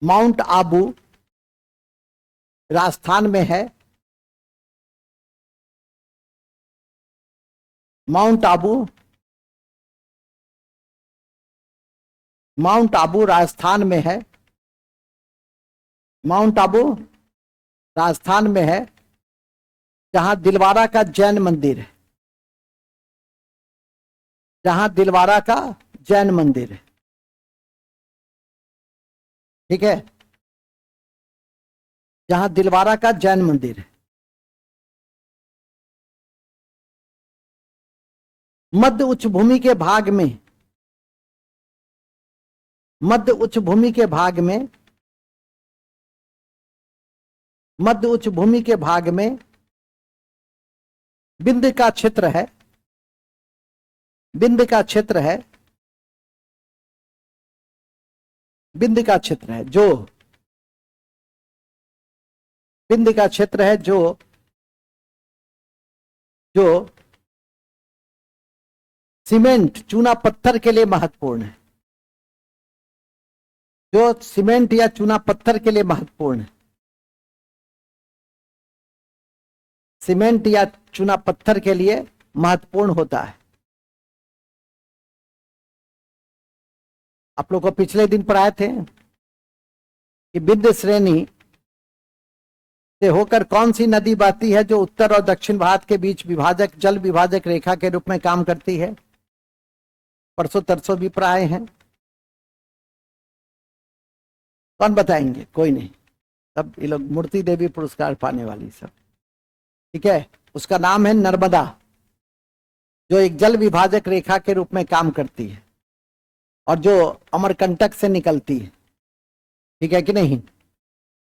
Speaker 1: माउंट आबू राजस्थान में है, माउंट आबू, माउंट आबू राजस्थान में है, माउंट आबू राजस्थान में है, जहां दिलवारा का जैन मंदिर है, जहां दिलवारा का जैन मंदिर है। ठीक है, जहां दिलवारा का जैन मंदिर है। मध्य उच्च भूमि के भाग में, मध्य उच्च भूमि के भाग में, मध्य उच्च भूमि के भाग में बिंद का क्षेत्र है, बिंद का क्षेत्र है, बिंद का क्षेत्र है, जो बिंद का क्षेत्र है, जो जो सीमेंट चूना पत्थर के लिए महत्वपूर्ण है, जो सीमेंट या चूना पत्थर के लिए महत्वपूर्ण है, सीमेंट या चूना पत्थर के लिए महत्वपूर्ण होता है। आप लोग को पिछले दिन पढ़ाए थे कि विंध्य श्रेणी से होकर कौन सी नदी बहती है जो उत्तर और दक्षिण भारत के बीच विभाजक, जल विभाजक रेखा के रूप में काम करती है। परसों तरसों भी पढ़ाए हैं। कौन बताएंगे? कोई नहीं, सब ये लोग मूर्ति देवी पुरस्कार पाने वाली सब। ठीक है, उसका नाम है नर्मदा, जो एक जल विभाजक रेखा के रूप में काम करती है और जो अमरकंटक से निकलती है। ठीक है कि नहीं?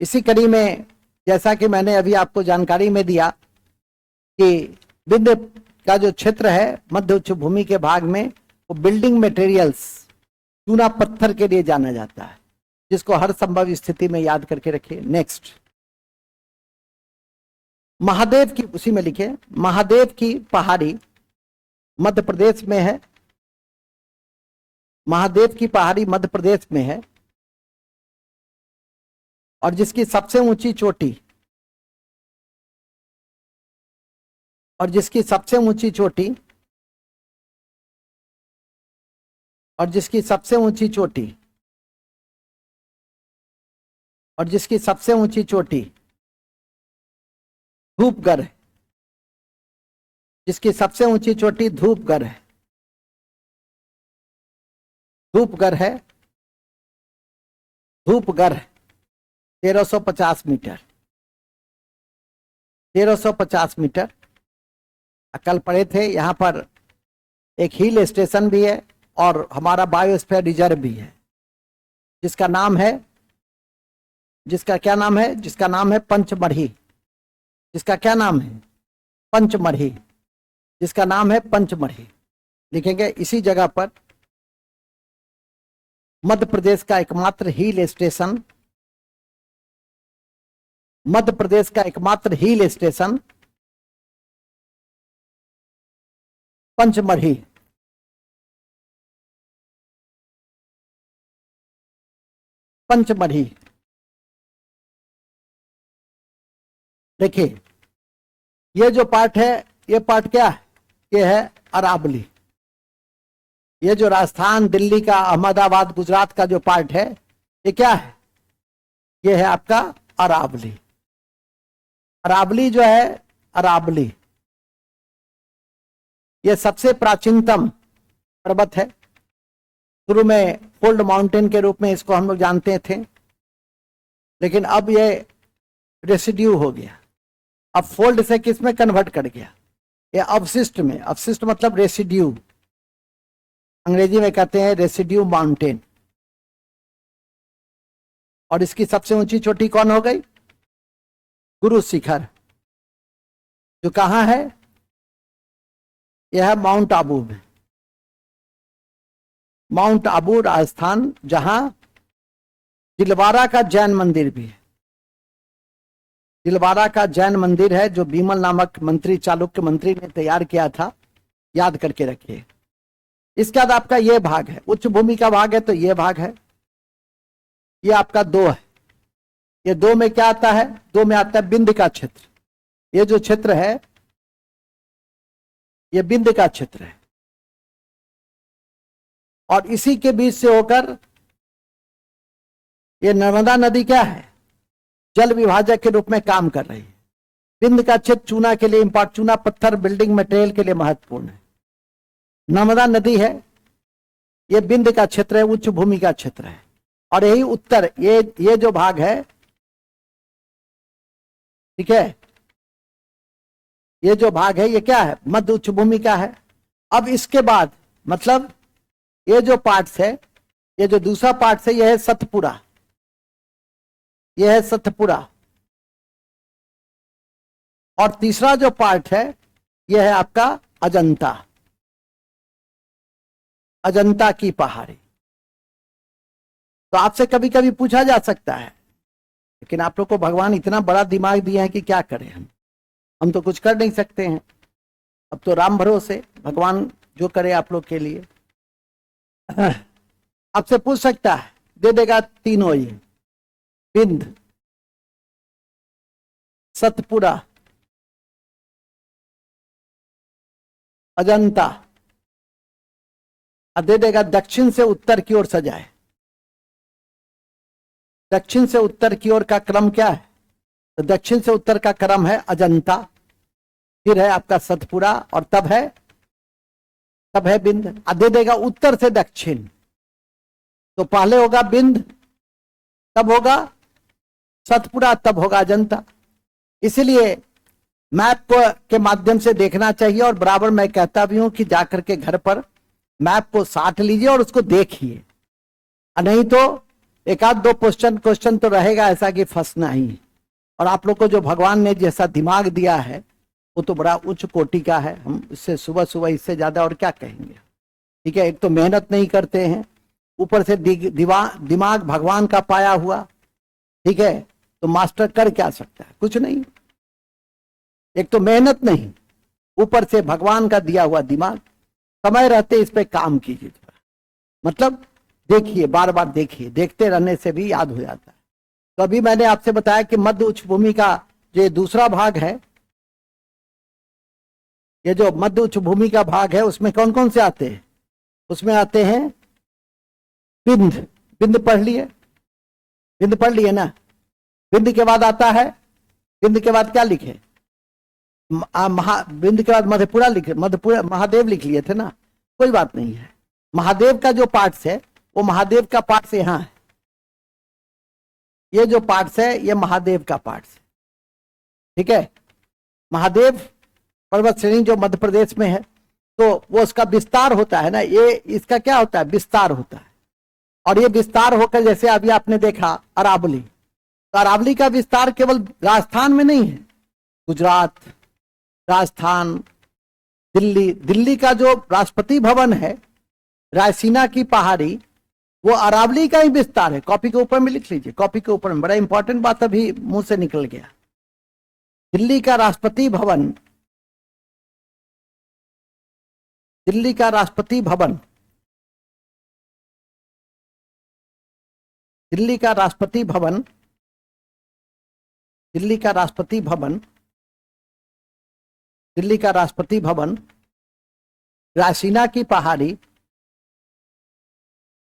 Speaker 1: इसी कड़ी में, जैसा कि मैंने अभी आपको जानकारी में दिया कि विंध्य का जो क्षेत्र है मध्य उच्च भूमि के भाग में, वो बिल्डिंग मटेरियल्स चूना पत्थर के लिए जाना जाता है, जिसको हर संभव स्थिति में याद करके रखिए। नेक्स्ट, महादेव की, उसी में लिखे, महादेव की पहाड़ी मध्य प्रदेश में है, महादेव की पहाड़ी मध्य प्रदेश में है, और जिसकी सबसे ऊंची चोटी, और जिसकी सबसे ऊंची चोटी, और जिसकी सबसे ऊंची चोटी, और जिसकी सबसे ऊंची चोटी धूपगढ़ है, जिसकी सबसे ऊंची चोटी धूपगढ़ है, धूपगढ़ है, धूपगढ़ 1350 मीटर, 1350 मीटर। कल पढ़े थे, यहां पर एक हिल स्टेशन भी है और हमारा बायोस्फीयर रिजर्व भी है, जिसका नाम है, जिसका क्या नाम है? जिसका नाम है पंचमढ़ी। जिसका क्या नाम है? पंचमढ़ी। जिसका नाम है पंचमढ़ी। लिखेंगे इसी जगह पर मध्य प्रदेश का एकमात्र हिल स्टेशन, मध्य प्रदेश का एकमात्र हिल स्टेशन पंचमढ़ी। पंचमढ़ी। देखिए, ये जो पार्ट है, ये पार्ट क्या है? ये है अरावली। ये जो राजस्थान, दिल्ली का, अहमदाबाद, गुजरात का जो पार्ट है, ये क्या है? ये है आपका अरावली। अरावली जो है, अरावली ये सबसे प्राचीनतम पर्वत है। शुरू में फोल्ड माउंटेन के रूप में इसको हम लोग जानते थे, लेकिन अब ये रेसिड्यू हो गया। अब फोल्ड से किस में कन्वर्ट कर गया? ये अवशिष्ट में। अवशिष्ट मतलब रेसिड्यू, अंग्रेजी में कहते हैं रेसिड्यू माउंटेन। और इसकी सबसे ऊंची चोटी कौन हो गई? गुरु शिखर, जो कहां है? यह है माउंट आबू में। माउंट आबू राजस्थान, जहां दिलवारा का जैन मंदिर भी है। दिलवारा का जैन मंदिर है, जो बीमल नामक मंत्री, चालुक्य मंत्री ने तैयार किया था, याद करके रखिए। इसके बाद आपका ये भाग है, उच्च भूमि का भाग है, तो ये भाग है। ये आपका 2 है। ये 2 में क्या आता है? 2 में आता है बिंद का क्षेत्र। ये जो क्षेत्र है, ये बिंद का क्षेत्र है। और इसी के बीच से होकर ये नर्मदा नदी क्या है? जल विभाजक के रूप में काम कर रही है। बिंद का क्षेत्र चूना के लिए चूना पत्थर बिल्डिंग मटेरियल के लिए महत्वपूर्ण है। नर्मदा नदी है, ये बिंद का क्षेत्र है, उच्च भूमि का क्षेत्र है। और यही उत्तर, ये जो भाग है, ठीक है, ये जो भाग है, ये क्या है? मध्य उच्च भूमि का है। अब इसके बाद मतलब ये जो पार्ट्स है, ये जो दूसरा पार्ट है, ये है सतपुरा। यह है सतपुरा। और तीसरा जो पार्ट है, यह है आपका अजंता। अजंता की पहाड़ी। तो आपसे कभी कभी पूछा जा सकता है, लेकिन आप लोग को भगवान इतना बड़ा दिमाग दिया है कि क्या करें हम तो कुछ कर नहीं सकते हैं। अब तो राम भरोसे, भगवान जो करे आप लोग के लिए। आपसे पूछ सकता है, दे देगा तीनों ये, बिंद, सतपुरा, अजंता, और दे देगा दक्षिण से उत्तर की ओर सजाए। दक्षिण से उत्तर की ओर का क्रम क्या है? तो दक्षिण से उत्तर का क्रम है अजंता, फिर है आपका सतपुरा, और तब है बिंद। दे देगा उत्तर से दक्षिण, तो पहले होगा बिंद, तब होगा सतपुरा, तब होगा अजंता। इसलिए मैप के माध्यम से देखना चाहिए। और बराबर मैं कहता भी हूं कि जाकर के घर पर मैप को साथ लीजिए और उसको देखिए, नहीं तो एक आध दो क्वेश्चन तो रहेगा ऐसा कि फंसना ही। और आप लोग को जो भगवान ने जैसा दिमाग दिया है, वो तो बड़ा उच्च कोटि का है। हम इससे सुबह सुबह इससे ज्यादा और क्या कहेंगे? ठीक है, एक तो मेहनत नहीं करते हैं, ऊपर से दिमाग भगवान का पाया हुआ, ठीक है, तो मास्टर कर क्या सकता है? कुछ नहीं। एक तो मेहनत नहीं, ऊपर से भगवान का दिया हुआ दिमाग। समय रहते इस पे काम कीजिए। मतलब देखिए, बार बार देखिए, देखते रहने से भी याद हो जाता है। तो अभी मैंने आपसे बताया कि मध्य उच्च भूमि का जो दूसरा भाग है, ये जो मध्य उच्च भूमि का भाग है, उसमें कौन कौन से आते हैं? उसमें आते हैं बिंद। बिंद पढ़ लिए? बिंद पढ़ लिए ना? बिंद के बाद आता है, बिंद के बाद क्या लिखे? बिंद के बाद मधेपुरा लिखे, मधेपुरा महादेव लिख लिए थे ना, कोई बात नहीं है। महादेव का जो पार्ट्स है, वो महादेव का पार्ट्स यहां है। ये जो पार्ट्स है, ये महादेव का पार्ट्स है, ठीक है। महादेव पर्वत श्रेणी जो मध्य प्रदेश में है, तो वो उसका विस्तार होता है ना, ये इसका क्या होता है? विस्तार होता है। और ये विस्तार होकर, जैसे अभी आपने देखा अरावली, तो अरावली का विस्तार केवल राजस्थान में नहीं है, गुजरात, राजस्थान, दिल्ली का जो राष्ट्रपति भवन है, रायसीना की पहाड़ी, वो अरावली का ही विस्तार है। कॉपी के ऊपर में लिख लीजिए, कॉपी के ऊपर में। बड़ा इंपॉर्टेंट बात अभी मुंह से निकल गया। दिल्ली का राष्ट्रपति भवन, दिल्ली का राष्ट्रपति भवन, दिल्ली का राष्ट्रपति भवन, दिल्ली का राष्ट्रपति भवन दिल्ली का राष्ट्रपति भवन, रायसीना की पहाड़ी,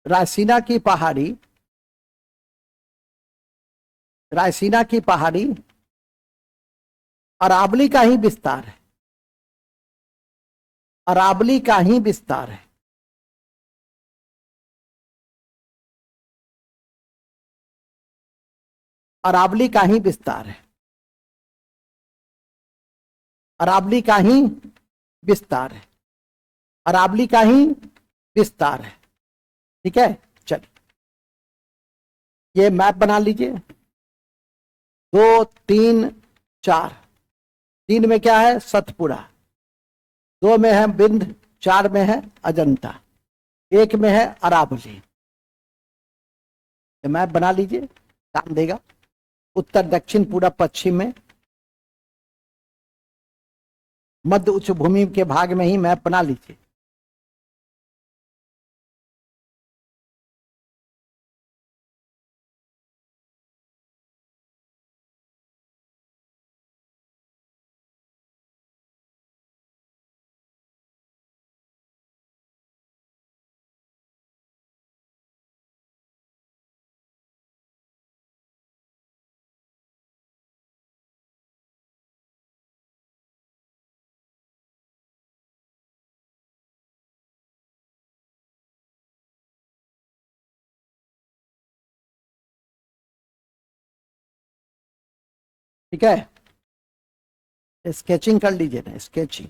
Speaker 1: रायसीना की पहाड़ी, रायसीना की पहाड़ी अरावली का ही विस्तार है, अरावली का ही विस्तार है। अरावली का ही विस्तार है, अरावली का ही विस्तार है, अरावली का ही विस्तार है। ठीक है, चलिए ये मैप बना लीजिए। 2, 3, 4। 3 में क्या है? सतपुड़ा। 2 में है बिंद, 4 में है अजंता, 1 में है अरावली। ये मैप बना लीजिए, काम देगा। उत्तर, दक्षिण, पूर्व, पश्चिम में, मध्य उच्च भूमि के भाग में ही मैप बना लीजिए। ठीक है, स्केचिंग कर लीजिए ना, स्केचिंग।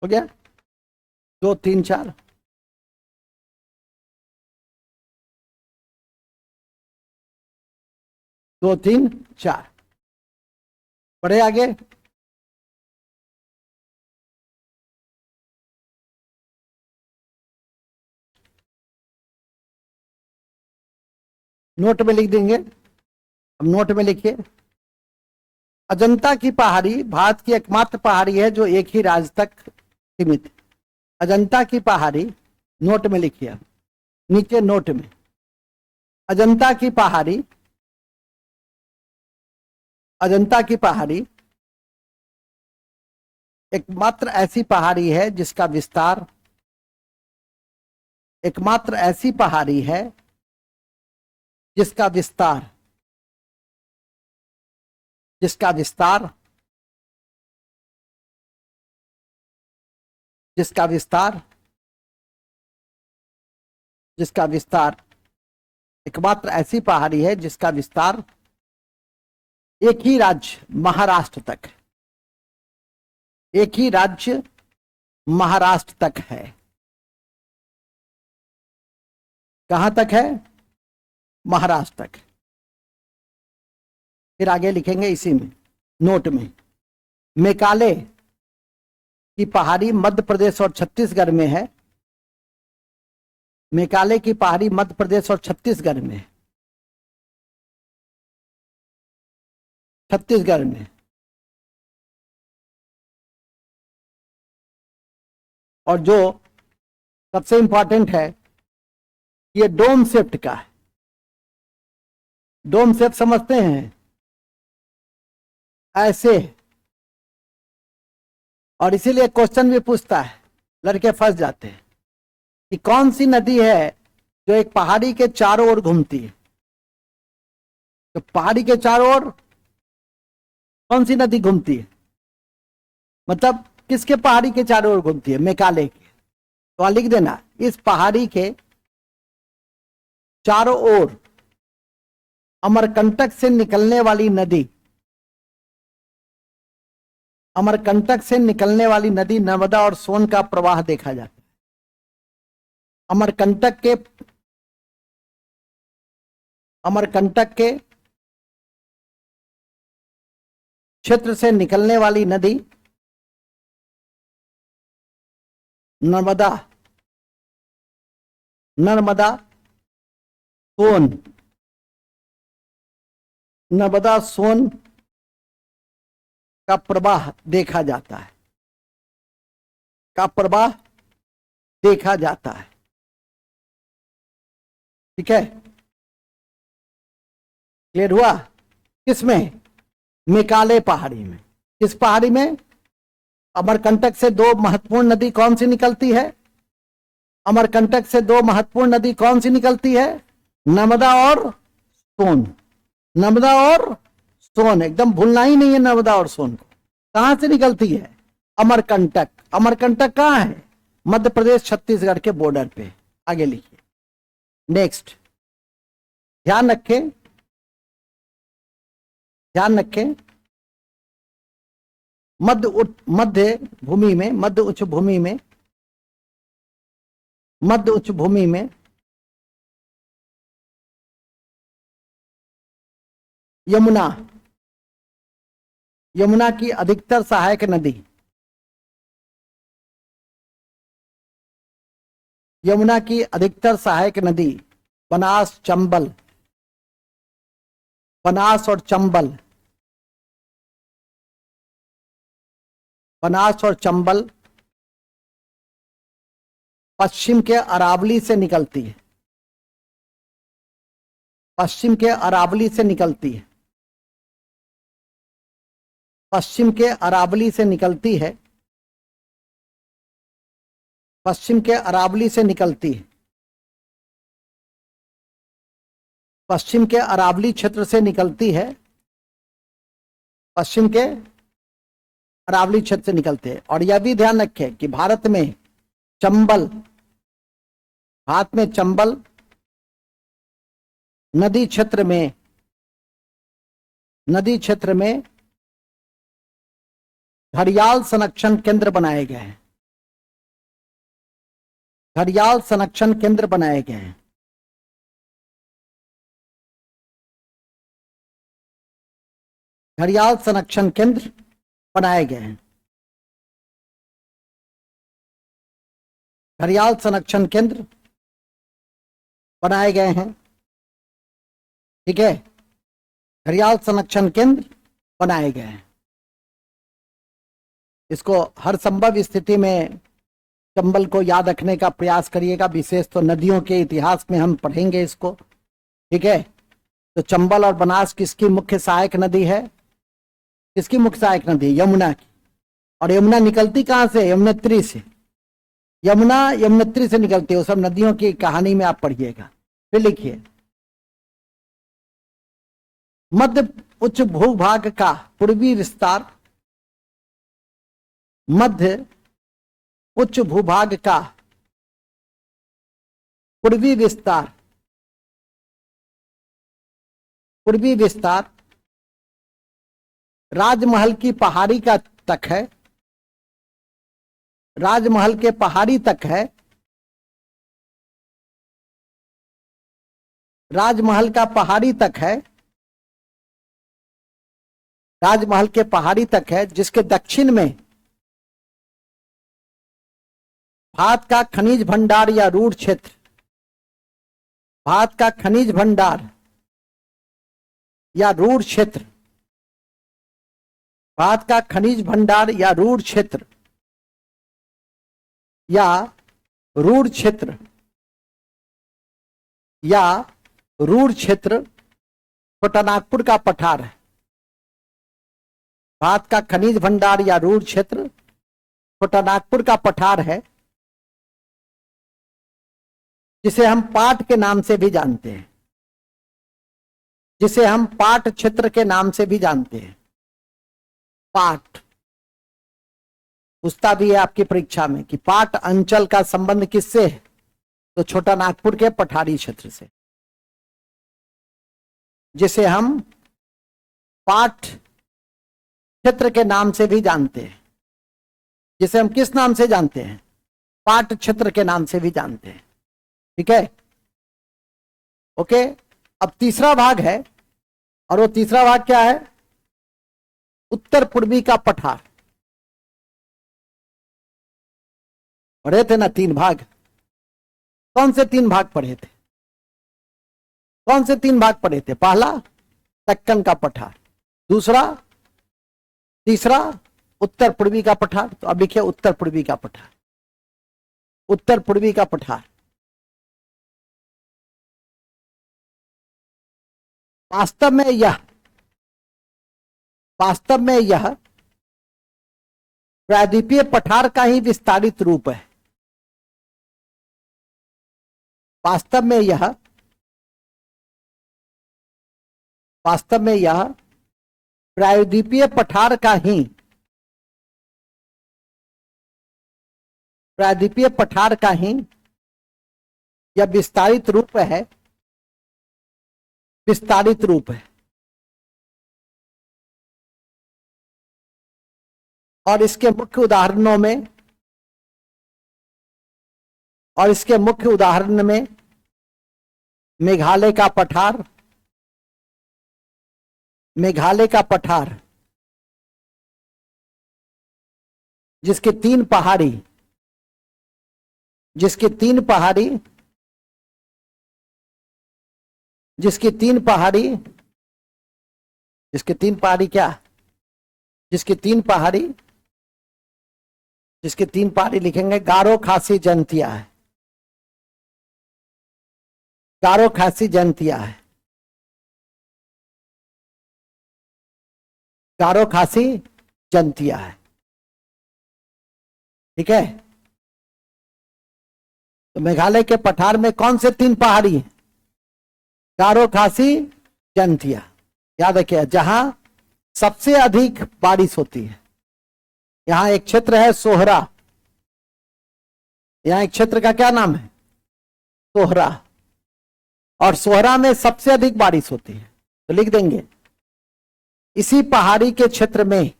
Speaker 1: हो गया? 2, 3, 4। दो, तीन, चार। बढ़े आगे। नोट में लिख देंगे। अब नोट में लिखिए, अजंता की पहाड़ी भारत की एकमात्र पहाड़ी है जो एक ही राज्य तक सीमित है। अजंता की पहाड़ी, नोट में लिखिए, नीचे नोट में, अजंता की पहाड़ी, अजंता की पहाड़ी एकमात्र ऐसी पहाड़ी है जिसका विस्तार, एकमात्र ऐसी पहाड़ी है जिसका विस्तार, जिसका विस्तार, जिसका विस्तार, जिसका विस्तार, एकमात्र ऐसी पहाड़ी है जिसका विस्तार एक ही राज्य महाराष्ट्र तक, एक ही राज्य महाराष्ट्र तक है। कहां तक है? महाराष्ट्र तक। फिर आगे लिखेंगे इसी में, नोट में, मेकाले की पहाड़ी मध्य प्रदेश और छत्तीसगढ़ में है। मेकाले की पहाड़ी मध्य प्रदेश और छत्तीसगढ़ में, छत्तीसगढ़ में। और जो सबसे इंपॉर्टेंट है, ये डोम शेप्ड का है। डोम शेप समझते हैं? ऐसे। और इसीलिए क्वेश्चन भी पूछता है, लड़के फंस जाते हैं कि कौन सी नदी है जो एक पहाड़ी के चारों ओर घूमती है। तो पहाड़ी के चारों ओर कौन सी नदी घूमती है? मतलब किसके पहाड़ी के चारों ओर घूमती है? मेकाले के। तो लिख देना, इस पहाड़ी के चारों ओर अमरकंटक से निकलने वाली नदी, अमरकंटक से निकलने वाली नदी नर्मदा और सोन का प्रवाह देखा जाता है। अमरकंटक के, अमरकंटक के क्षेत्र से निकलने वाली नदी नर्मदा, नर्मदा सोन, नर्मदा सोन का प्रवाह देखा जाता है, का प्रवाह देखा जाता है। ठीक है, क्लियर हुआ? किसमें? मेघालय पहाड़ी में। किस पहाड़ी में? अमरकंटक से दो महत्वपूर्ण नदी कौन सी निकलती है? अमरकंटक से दो महत्वपूर्ण नदी कौन सी निकलती है? नर्मदा और सोन। नर्मदा और सोन, एकदम भूलना ही नहीं है नर्मदा और सोन को। कहां से निकलती है? अमरकंटक। अमरकंटक कहां है? मध्य प्रदेश छत्तीसगढ़ के बॉर्डर पे। आगे लिखिए। नेक्स्ट, ध्यान रखें, ध्यान रखें, मध्य भूमि में, मध्य उच्च भूमि में, मध्य उच्च भूमि में यमुना, यमुना की अधिकतर सहायक नदी, यमुना की अधिकतर सहायक नदी बनास, चंबल, बनास और चंबल, बनास और चंबल पश्चिम के अरावली से निकलती है, पश्चिम के अरावली से निकलती है, पश्चिम के अरावली से निकलती है, पश्चिम के अरावली से निकलती है, पश्चिम के अरावली क्षेत्र से निकलती है, पश्चिम के अरावली क्षेत्र से निकलते हैं। और यह भी ध्यान रखें कि भारत में चंबल, भारत में चंबल नदी क्षेत्र में, नदी क्षेत्र में घड़ियाल संरक्षण केंद्र बनाए गए हैं, घड़ियाल संरक्षण केंद्र बनाए गए हैं। घड़ियाल संरक्षण केंद्र बनाए गए हैं, घड़ियाल संरक्षण केंद्र बनाए गए हैं। ठीक है, घड़ियाल संरक्षण केंद्र बनाए गए हैं। इसको हर संभव स्थिति में चंबल को याद रखने का प्रयास करिएगा, विशेष तो नदियों के इतिहास में हम पढ़ेंगे इसको। ठीक है, तो चंबल और बनास किसकी मुख्य सहायक नदी है? किसकी मुख्य सहायक नदी? यमुना की। और यमुना निकलती कहां से? यमुनोत्री से। यमुना यमुनोत्री से निकलती है, वो सब नदियों की कहानी में आप पढ़िएगा। फिर लिखिए, मध्य उच्च भूभाग का पूर्वी विस्तार, मध्य उच्च भूभाग का पूर्वी विस्तार, पूर्वी विस्तार राजमहल की पहाड़ी का तक है, राजमहल के पहाड़ी तक है, राजमहल का पहाड़ी तक है, राजमहल के पहाड़ी तक है, जिसके दक्षिण में भारत का खनिज भंडार या रूढ़ क्षेत्र, भारत का खनिज भंडार या रूढ़ क्षेत्र, भारत का खनिज भंडार या रूढ़ क्षेत्र, या रूढ़ क्षेत्र, या रूढ़ क्षेत्र छोटानागपुर का पठार है। भारत का खनिज भंडार या रूढ़ क्षेत्र छोटानागपुर का पठार है, जिसे हम पाट के नाम से भी जानते हैं, जिसे हम पाट क्षेत्र के नाम से भी जानते हैं। पाट पूछता भी है आपकी परीक्षा में कि पाट अंचल का संबंध किससे है? तो छोटानागपुर के पठारी क्षेत्र से, जिसे हम पाट क्षेत्र के नाम से भी जानते हैं, जिसे हम किस नाम से जानते हैं? पाट क्षेत्र के नाम से भी जानते हैं। ठीक है, ओके। अब तीसरा भाग है, और वो तीसरा भाग क्या है? उत्तर पूर्वी का पठार। पढ़े थे ना 3 भाग? कौन से 3 भाग पढ़े थे? कौन से 3 भाग पढ़े थे? पहला दक्कन का पठार, दूसरा, तीसरा उत्तर पूर्वी का पठार। तो अब लिखिए उत्तर पूर्वी का पठार, उत्तर पूर्वी का पठार। वास्तव में यह प्रायद्वीपीय पठार का ही विस्तारित रूप है। वास्तव में यह प्रायद्वीपीय पठार का ही यह विस्तारित रूप है। और इसके मुख्य उदाहरण में मेघालय का पठार जिसकी तीन पहाड़ी लिखेंगे गारो खासी जंतिया है। ठीक है। तो मेघालय के पठार में कौन से तीन पहाड़ी हैं? गारो, खासी, जंतिया। याद रखिए, जहां सबसे अधिक बारिश होती है। यहां एक क्षेत्र है सोहरा। यहां एक क्षेत्र का क्या नाम है? सोहरा। और सोहरा में सबसे अधिक बारिश होती है। तो लिख देंगे इसी पहाड़ी के क्षेत्र में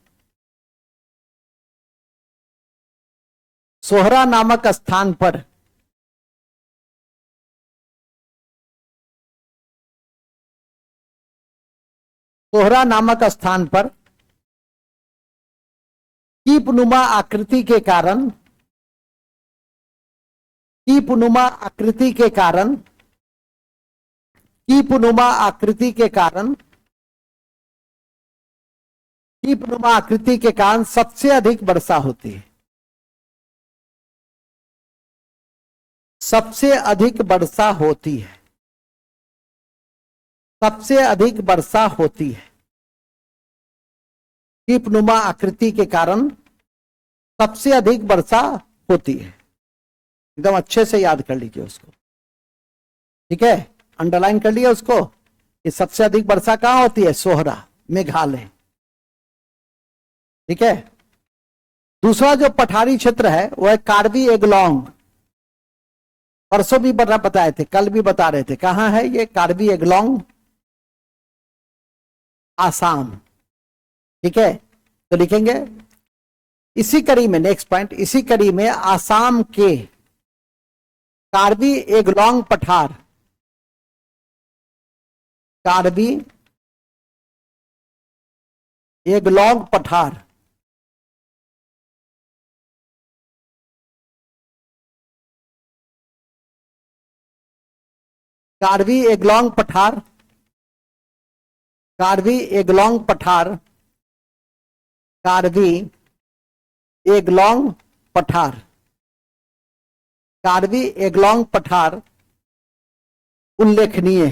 Speaker 1: सोहरा नामक स्थान पर कीपनुमा आकृति के कारण सबसे अधिक वर्षा होती है। सबसे अधिक वर्षा होती है। कीपनुमा आकृति के कारण सबसे अधिक वर्षा होती है। एकदम अच्छे से याद कर लीजिए उसको। ठीक है, अंडरलाइन कर लिया उसको कि सबसे अधिक वर्षा कहां होती है? सोहरा, मेघालय। ठीक है। दूसरा जो पठारी क्षेत्र है वह है कार्बी एंगलोंग। परसों भी बताए थे, कल भी बता रहे थे। कहां है ये कार्बी एंगलोंग? आसाम। ठीक है। तो लिखेंगे इसी कड़ी में, नेक्स्ट पॉइंट, इसी कड़ी में आसाम के कार्बी एंगलोंग पठार, कार्बी एंगलोंग पठार कार्बी एंगलोंग पठार कार्बी एंगलोंग पठार उल्लेखनीय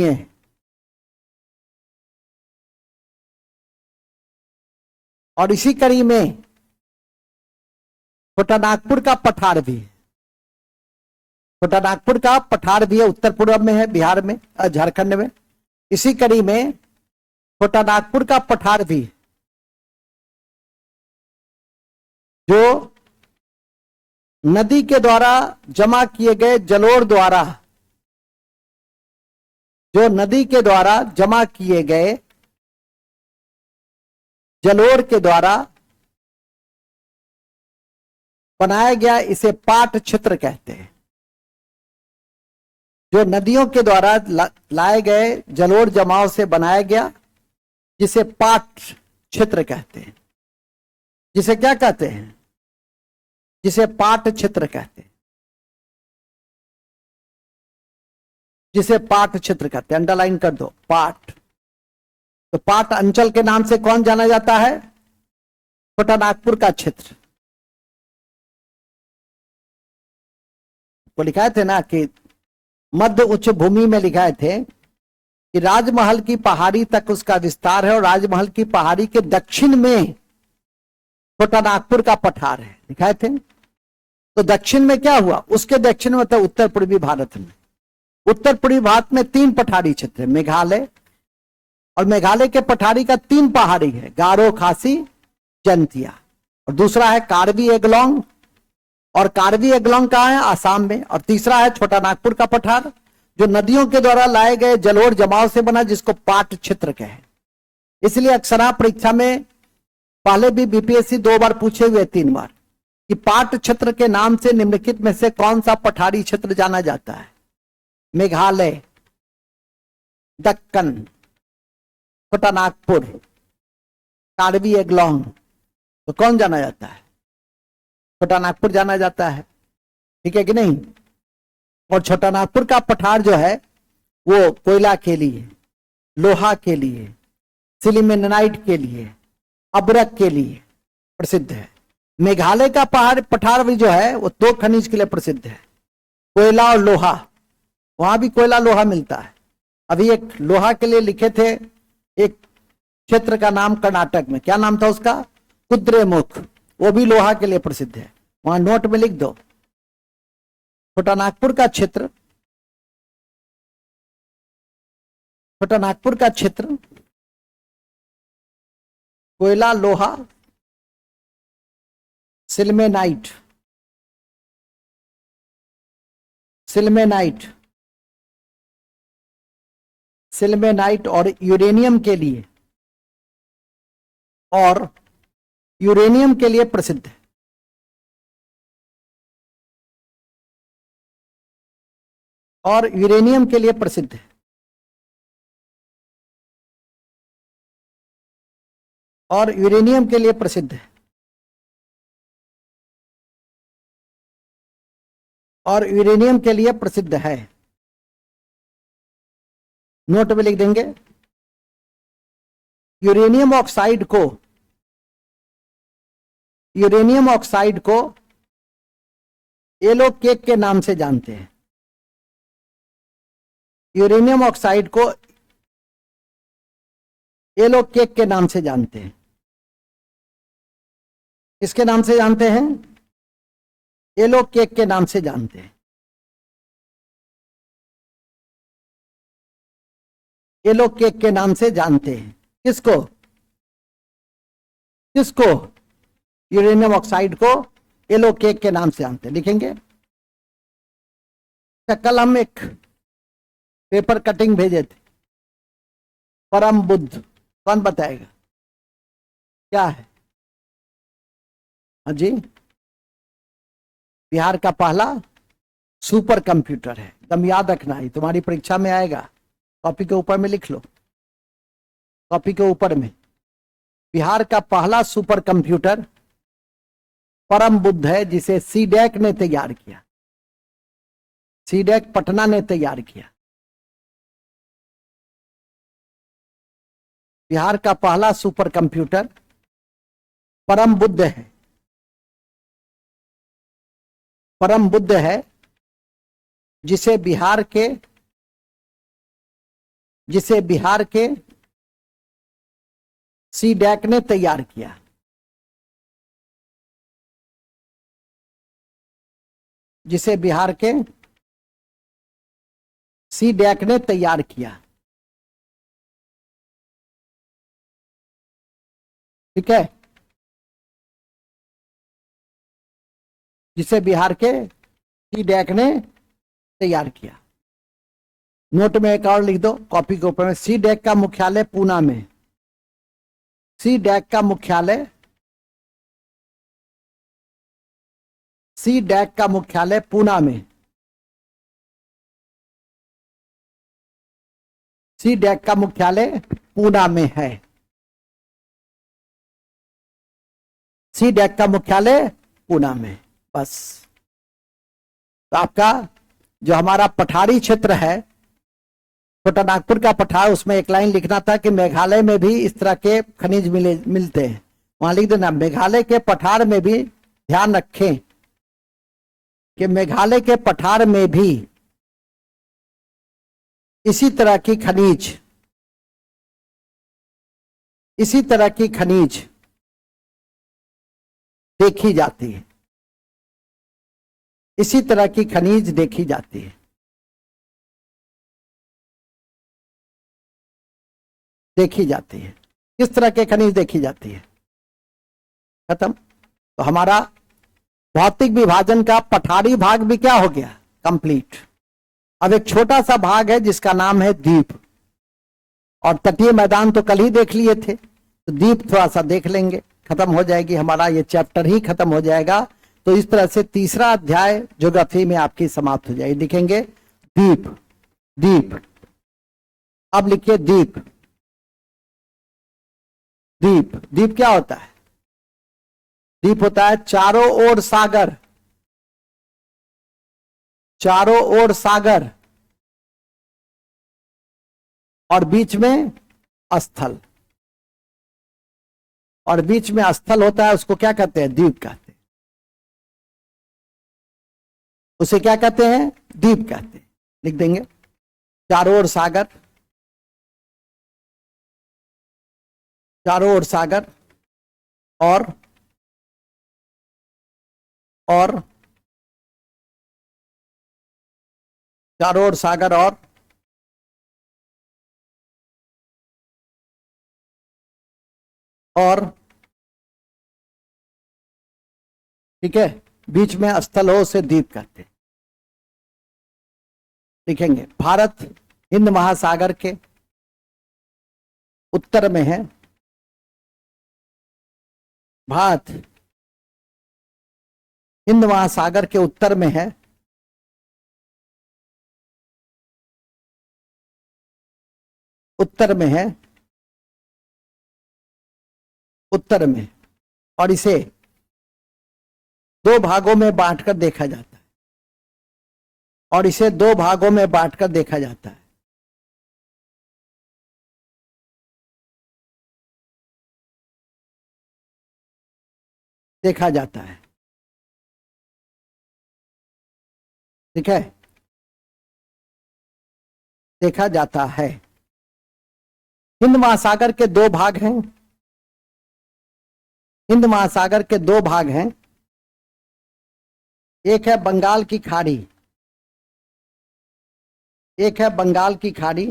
Speaker 1: है। और इसी कड़ी में छोटानागपुर का पठार भी है। छोटानागपुर का पठार भी है, उत्तर पूर्व में है, बिहार में, झारखंड में। इसी कड़ी में छोटानागपुर का पठार भी, जो नदी के द्वारा जमा किए गए जलोढ़ द्वारा, जलोढ़ के द्वारा बनाया गया, इसे पाट क्षेत्र कहते हैं। जो नदियों के द्वारा लाए गए जलोढ़ जमाव से बनाया गया, जिसे पाट क्षेत्र कहते हैं। जिसे क्या कहते हैं? जिसे पाट क्षेत्र कहते हैं। अंडरलाइन कर दो, पाट। तो पाट अंचल के नाम से कौन जाना जाता है? छोटानागपुर का क्षेत्र। वो लिखाए थे ना कि मध्य उच्च भूमि में लिखाए थे कि राजमहल की पहाड़ी तक उसका विस्तार है और राजमहल की पहाड़ी के दक्षिण में छोटा नागपुर का पठार है, दिखाए थे। तो दक्षिण में क्या हुआ, उसके दक्षिण में तो उत्तर पूर्वी भारत में, उत्तर पूर्वी भारत में 3 पठारी क्षेत्र है, मेघालय, और मेघालय के पठारी का 3 पहाड़ी है, गारो, खासी, जंतिया, और दूसरा है कार्बी एंगलोंग, और कार्बी एंगलोंग कहाँ है, आसाम में, और तीसरा है छोटा नागपुर का पठार जो नदियों के द्वारा लाए गए जलोढ़ जमाव से बना, जिसको पाट क्षेत्र कहे। इसलिए अक्सर परीक्षा में पहले भी बीपीएससी 2 बार पूछे हुए, 3 बार, कि पाट क्षेत्र के नाम से निम्नलिखित में से कौन सा पठारी क्षेत्र जाना जाता है, मेघालय, दक्कन, छोटा नागपुर, कार्बी एंगलोंग, तो कौन जाना जाता है, छोटा नागपुर जाना जाता है, ठीक है कि नहीं। और छोटा नागपुर का पठार जो है वो कोयला के लिए, लोहा के लिए, सिलिमेनाइट के लिए, अबरक के लिए प्रसिद्ध है। मेघालय का पठार भी जो है वो 2 खनिज के लिए प्रसिद्ध है, कोयला और लोहा, वहां भी कोयला लोहा मिलता है। अभी एक लोहा के लिए लिखे थे, एक क्षेत्र का नाम कर्नाटक में, क्या नाम था उसका, कुद्रेमुख, वो भी लोहा के लिए प्रसिद्ध है, वहां नोट में लिख दो। छोटा नागपुर का क्षेत्र, छोटा नागपुर का क्षेत्र कोयला, लोहा, सिल्मेनाइट, सिल्मेनाइट, सिल्मेनाइट और यूरेनियम के लिए, और यूरेनियम के लिए प्रसिद्ध है। और यूरेनियम के लिए प्रसिद्ध है, और यूरेनियम के लिए प्रसिद्ध है, और यूरेनियम के लिए प्रसिद्ध है। नोट में लिख देंगे। यूरेनियम ऑक्साइड को, यूरेनियम ऑक्साइड को येलो केक के नाम से जानते हैं, यूरेनियम ऑक्साइड को येलो केक के नाम से जानते हैं। किसके नाम से जानते हैं, येलो केक के नाम से जानते हैं। येलो केक के नाम से जानते हैं किसको, किसको, यूरेनियम ऑक्साइड को येलो केक के नाम से जानते हैं, लिखेंगे। कल हम एक पेपर कटिंग भेजे थे, परम बुद्ध, कौन बताएगा क्या है, हाँ जी, बिहार का पहला सुपर कंप्यूटर है, एकदम याद रखना है, तुम्हारी परीक्षा में आएगा, कॉपी के ऊपर में लिख लो, कॉपी के ऊपर में, बिहार का पहला सुपर कंप्यूटर परम बुद्ध है, जिसे सीडैक ने तैयार किया, सीडैक पटना ने तैयार किया। बिहार का पहला सुपर कंप्यूटर परम बुद्ध है, परम बुद्ध है, जिसे बिहार के, जिसे बिहार के सीडैक ने तैयार किया। जिसे बिहार के सीडैक ने तैयार किया, ठीक है, जिसे बिहार के सीडैक ने तैयार किया। नोट में एक और लिख दो कॉपी के ऊपर में, सीडैक का मुख्यालय पूना में, सीडैक का मुख्यालय, सीडैक का मुख्यालय पूना में, सीडैक का मुख्यालय पूना में है, सीडैक का मुख्यालय पूना में। बस, तो आपका जो हमारा पठारी क्षेत्र है, छोटा नागपुर का पठार, उसमें एक लाइन लिखना था कि मेघालय में भी इस तरह के खनिज मिलते हैं, वहां लिख देना, मेघालय के पठार में भी ध्यान रखें कि मेघालय के पठार में भी इसी तरह की खनिज, इसी तरह की खनिज देखी जाती है, इसी तरह की खनिज देखी जाती है। देखी जाती है, किस तरह के खनिज देखी जाती है? खत्म। तो हमारा भौतिक विभाजन का पठारी भाग भी क्या हो गया? कंप्लीट। अब एक छोटा सा भाग है जिसका नाम है द्वीप, और तटीय मैदान तो कल ही देख लिए थे, तो द्वीप थोड़ा सा देख लेंगे, खत्म हो जाएगी, हमारा ये चैप्टर ही खत्म हो जाएगा। तो इस तरह से तीसरा अध्याय ज्योग्राफी में आपकी समाप्त हो जाएगी। लिखेंगे द्वीप, द्वीप। अब लिखिए द्वीप, द्वीप। द्वीप क्या होता है? द्वीप होता है चारों ओर सागर, चारों ओर सागर और बीच में स्थल, और बीच में स्थल होता है, उसको क्या कहते हैं? द्वीप कहते हैं। उसे क्या कहते हैं? द्वीप कहते हैं। लिख देंगे चारों ओर सागर, चारों ओर सागर और चारों ओर सागर और ठीक है, बीच में स्थल हो उसे द्वीप कहते हैं। लिखेंगे भारत हिंद महासागर के उत्तर में है, भारत हिंद महासागर के उत्तर में है, उत्तर में है, उत्तर में, और इसे दो भागों में बांटकर देखा जाता है, और इसे दो भागों में बांटकर देखा जाता है। देखा जाता है, ठीक है, देखा जाता है। हिंद महासागर के दो भाग हैं, हिंद महासागर के दो भाग हैं, एक है बंगाल की खाड़ी, एक है बंगाल की खाड़ी,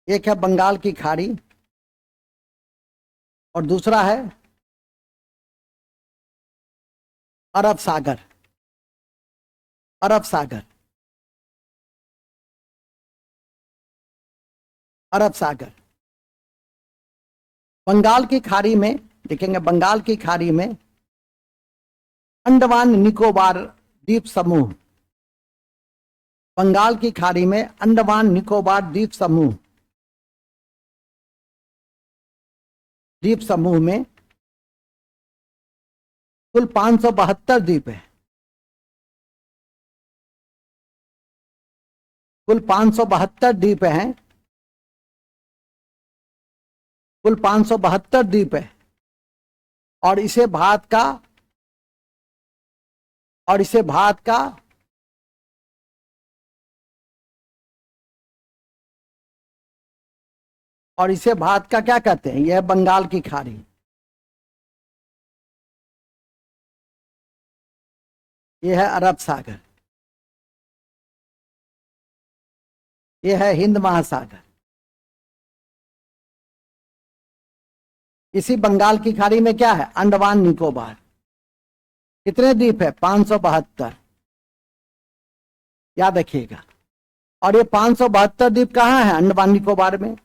Speaker 1: एक है बंगाल की खाड़ी, और दूसरा है अरब सागर, अरब सागर, अरब सागर। बंगाल की खाड़ी में देखेंगे, बंगाल की खाड़ी में अंडमान निकोबार द्वीप समूह, बंगाल की खाड़ी में अंडमान निकोबार द्वीप समूह, द्वीप समूह में कुल 572 द्वीप है, कुल 572 द्वीप हैं, कुल 572 द्वीप है, और इसे भारत का, और इसे भारत का और इसे भारत का क्या कहते हैं? यह बंगाल की खाड़ी, यह है अरब सागर, यह है हिंद महासागर। इसी बंगाल की खाड़ी में क्या है? अंडमान निकोबार। कितने द्वीप है? 572, याद रखिएगा। और ये 572 द्वीप कहाँ है? अंडमान निकोबार में।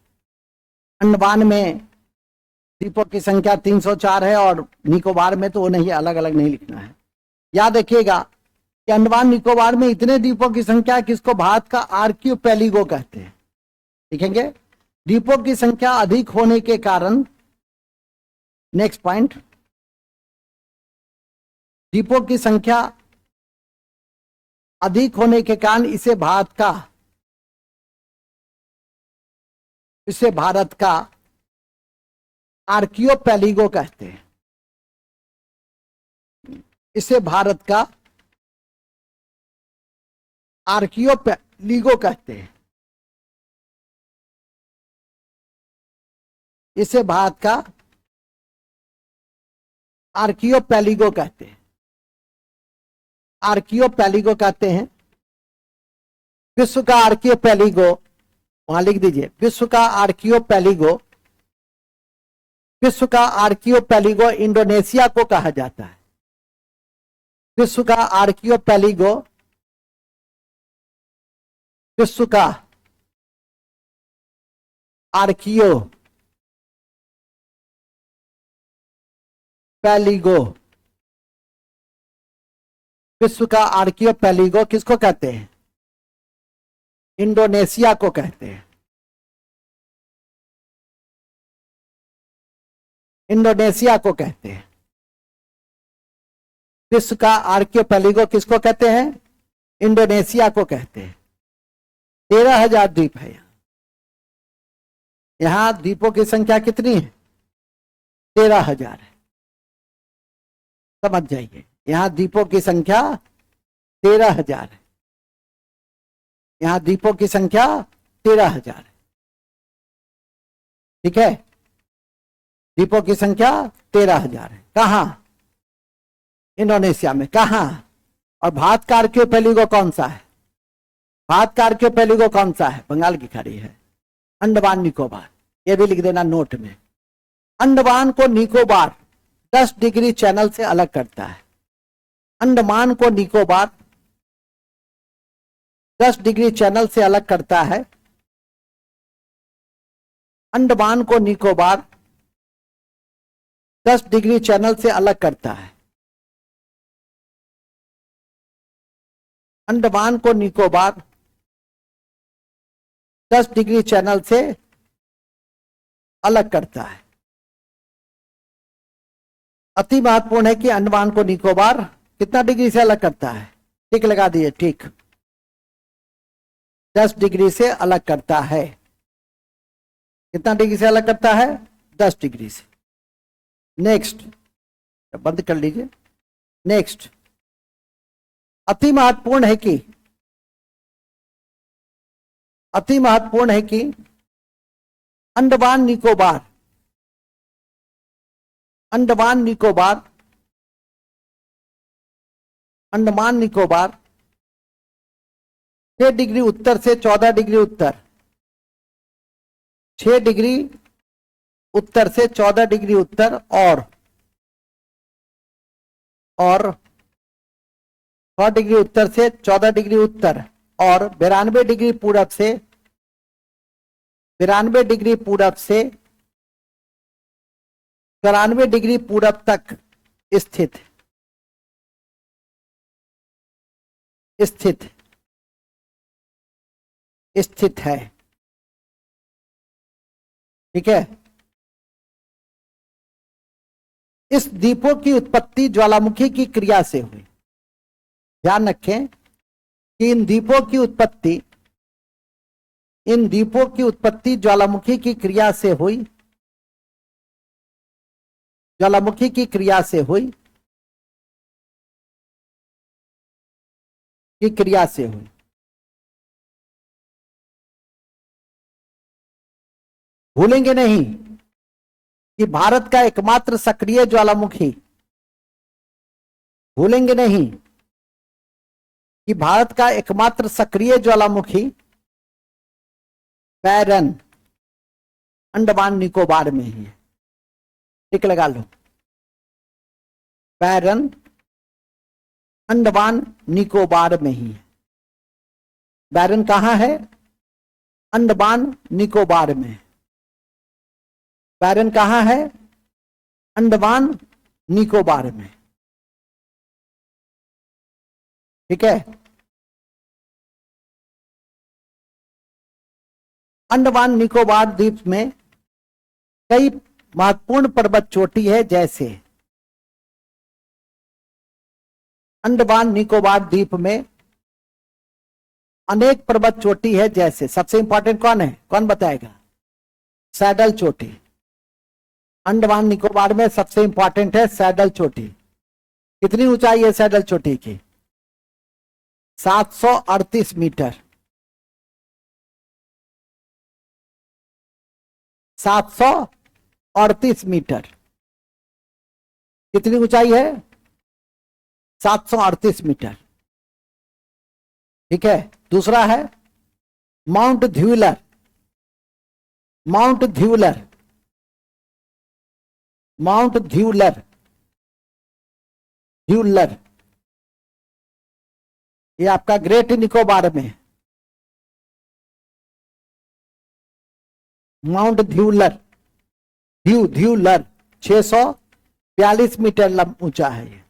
Speaker 1: अंडमान में द्वीपों की संख्या 304 है, और निकोबार में तो वो नहीं, अलग अलग नहीं लिखना है। याद रखिएगा कि अंडमान निकोबार में इतने द्वीपों की संख्या है कि इसको भारत का आर्कियोपेलिगो कहते हैं। लिखेंगे द्वीपों की संख्या अधिक होने के कारण, नेक्स्ट पॉइंट, द्वीपों की संख्या अधिक होने के कारण इसे भारत का आर्कियोपेलिगो कहते हैं, इसे भारत का आर्कियोपेलिगो कहते हैं। इसे भारत का आर्कियोपेलिगो कहते हैं, आर्कियोपेलिगो कहते हैं। विश्व का आर्कियोपेलिगो, वहां लिख दीजिए, विश्व का आर्कियोपेलिगो, विश्व का आर्कियोपेलिगो इंडोनेशिया को कहा जाता है। विश्व का आर्कियोपेलिगो, विश्व का आर्कियोपेलिगो, विश्व का आर्कियोपेलिगो किसको कहते हैं? इंडोनेशिया को कहते हैं। इंडोनेशिया को कहते हैं। विश्व का आर्कियोपेलिगो किसको कहते हैं? इंडोनेशिया को कहते हैं। 13,000 द्वीप है यहां द्वीपों की संख्या कितनी है? 13,000 है। समझ जाइए, यहां द्वीपों की संख्या 13,000 है। यहां द्वीपों की संख्या 13,000 है। ठीक है, द्वीपों की संख्या 13,000 है। कहां? इंडोनेशिया में। कहां? और भारत का आर्कियोपेलिगो कौन सा है? भारत का आर्कियोपेलिगो कौन सा है? बंगाल की खाड़ी है, अंडमान निकोबार। ये भी लिख देना नोट में। अंडमान को निकोबार 10 डिग्री चैनल से अलग करता है। अंडमान को निकोबार 10 डिग्री चैनल से अलग करता है। अंडमान को निकोबार 10 डिग्री चैनल से अलग करता है। अंडमान को निकोबार 10 डिग्री चैनल से अलग करता है। अति महत्वपूर्ण है कि अंडमान को निकोबार कितना डिग्री से अलग करता है? टिक लगा दिए, ठीक, 10 डिग्री से अलग करता है। कितना डिग्री से अलग करता है? 10 डिग्री से। नेक्स्ट, बंद कर लीजिए। नेक्स्ट, अति महत्वपूर्ण है कि, अति महत्वपूर्ण है कि अंडमान निकोबार, अंडमान निकोबार, अंडमान निकोबार 6 डिग्री उत्तर से 14 डिग्री उत्तर, 6 डिग्री उत्तर से 14 डिग्री उत्तर और 6 डिग्री उत्तर से 14 डिग्री उत्तर और 92 डिग्री पूरब से, 92 डिग्री पूरब से 94 डिग्री पूरब तक स्थित स्थित स्थित है। ठीक है, इस द्वीपों की उत्पत्ति ज्वालामुखी की क्रिया से हुई। ध्यान रखें कि इन द्वीपों की उत्पत्ति, इन द्वीपों की उत्पत्ति ज्वालामुखी की क्रिया से हुई, ज्वालामुखी की क्रिया से हुई, की क्रिया से हुई। भूलेंगे नहीं कि भारत का एकमात्र सक्रिय ज्वालामुखी, भूलेंगे नहीं कि भारत का एकमात्र सक्रिय ज्वालामुखी बैरन अंडमान निकोबार में ही है। टिक लगा लो, बैरन अंडमान निकोबार में ही है। बैरन कहां है? अंडमान निकोबार में। बैरन कहां है? अंडमान निकोबार में। ठीक है, अंडमान निकोबार द्वीप में कई महत्वपूर्ण पर्वत चोटी है, जैसे अंडमान निकोबार द्वीप में अनेक पर्वत चोटी है, जैसे सबसे इंपॉर्टेंट कौन है? कौन बताएगा? सैडल चोटी। अंडमान निकोबार में सबसे इंपॉर्टेंट है सैडल चोटी। कितनी ऊंचाई है सैडल चोटी की? 738 मीटर, 738 मीटर। कितनी ऊंचाई है? 738 मीटर। ठीक है। दूसरा है माउंट ध्यूलर, माउंट ध्यूलर, माउंट ध्यूलर, ध्यूलर, ये आपका ग्रेट निकोबार में, माउंट ध्यूलर, ध्यूलर 642 मीटर ऊंचा है ये,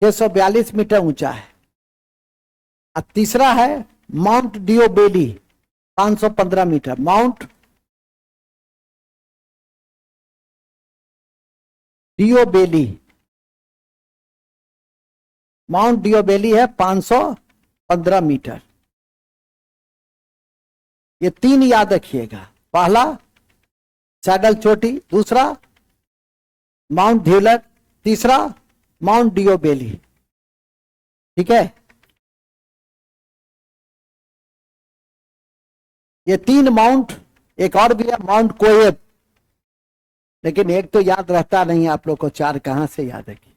Speaker 1: 642 मीटर ऊंचा है। और तीसरा है माउंट डिओबेली 515 मीटर, माउंट डिओबेली, माउंट डिओबेली है 515 मीटर। ये तीन याद रखिएगा, पहला सैडल चोटी, दूसरा माउंट ध्यूलर, तीसरा माउंट डिओबेली। ठीक है। ये तीन माउंट, एक और भी है माउंट कोएब, लेकिन एक तो याद रहता नहीं आप लोग को, चार कहां से याद रखिए।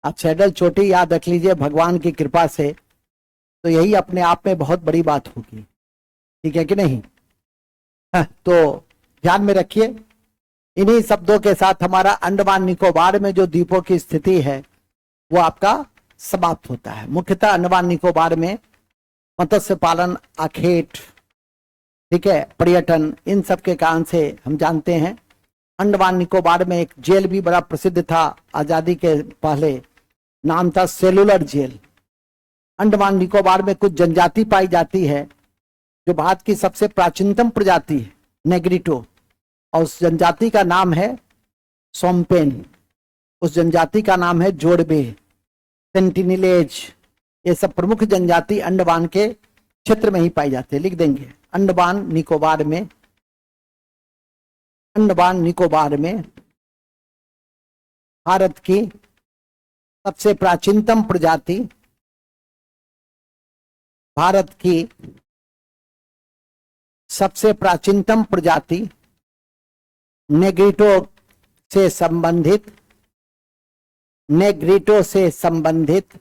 Speaker 1: आप सैडल चोटी याद रख लीजिए भगवान की कृपा से, तो यही अपने आप में बहुत बड़ी बात होगी। ठीक है कि नहीं? हाँ, तो ध्यान में रखिए। इन्हीं शब्दों के साथ हमारा अंडमान निकोबार में जो द्वीपों की स्थिति है वो आपका समाप्त होता है। मुख्यतः अंडमान निकोबार में मत्स्य पालन, आखेट, ठीक है, पर्यटन, इन सब के कारण से हम जानते हैं। अंडमान निकोबार में एक जेल भी बड़ा प्रसिद्ध था आजादी के पहले, नाम था सेलुलर जेल। अंडमान निकोबार में कुछ जनजाति पाई जाती है जो भारत की सबसे प्राचीनतम प्रजाति है, नेग्रिटो, और उस जनजाति का नाम है सोमपेन, उस जनजाति का नाम है जोड़बे, सेंटिनिलेज। ये सब प्रमुख जनजाति अंडमान के क्षेत्र में ही पाई जाती है। लिख देंगे अंडमान निकोबार में, अंडमान निकोबार में भारत की सबसे प्राचीनतम प्रजाति, भारत की सबसे प्राचीनतम प्रजाति नेग्रिटो से संबंधित, नेग्रिटो से संबंधित,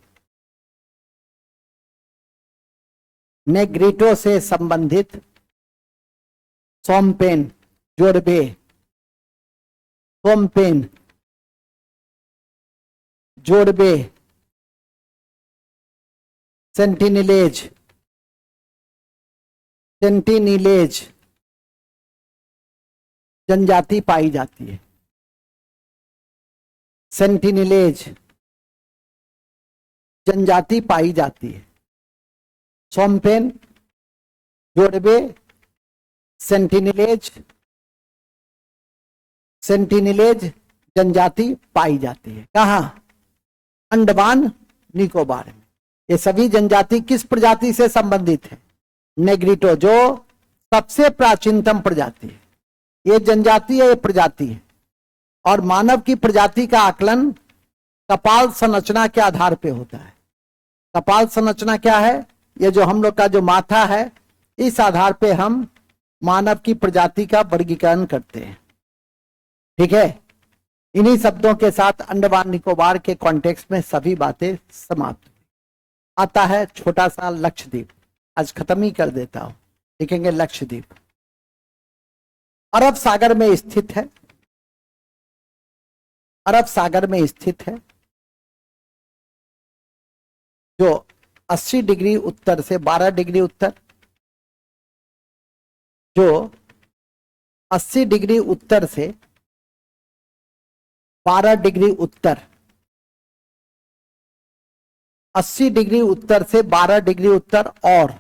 Speaker 1: नेग्रिटो से संबंधित सोमपेन, जोड़बे, सोमपेन, जोड़बे, सेंटिनिलेज, सेंटिनिलेज जनजाति पाई जाती है। सेंटिनिलेज जनजाति पाई जाती है। सोमपेन, जोड़बे, सेंटिनिलेज, सेंटिनिलेज जनजाति पाई जाती है। कहां? अंडमान निकोबार में। ये सभी जनजाति किस प्रजाति से संबंधित है? नेग्रिटो, जो सबसे प्राचीनतम प्रजाति है। ये जनजाति है, ये प्रजाति है। और मानव की प्रजाति का आकलन कपाल संरचना के आधार पे होता है। कपाल संरचना क्या है? ये जो हम लोग का जो माथा है, इस आधार पे हम मानव की प्रजाति का वर्गीकरण करते हैं। ठीक है। इन्हीं शब्दों के साथ अंडमान निकोबार के कॉन्टेक्स्ट में सभी बातें समाप्त। आता है छोटा सा लक्षद्वीप, आज खत्म ही कर देता हूं। लिखेंगे लक्षद्वीप, अरब सागर में स्थित है, अरब सागर में स्थित है, जो 80 डिग्री उत्तर से 12 डिग्री उत्तर, जो 80 डिग्री उत्तर से 12 डिग्री उत्तर, 80 डिग्री उत्तर से 12 डिग्री उत्तर और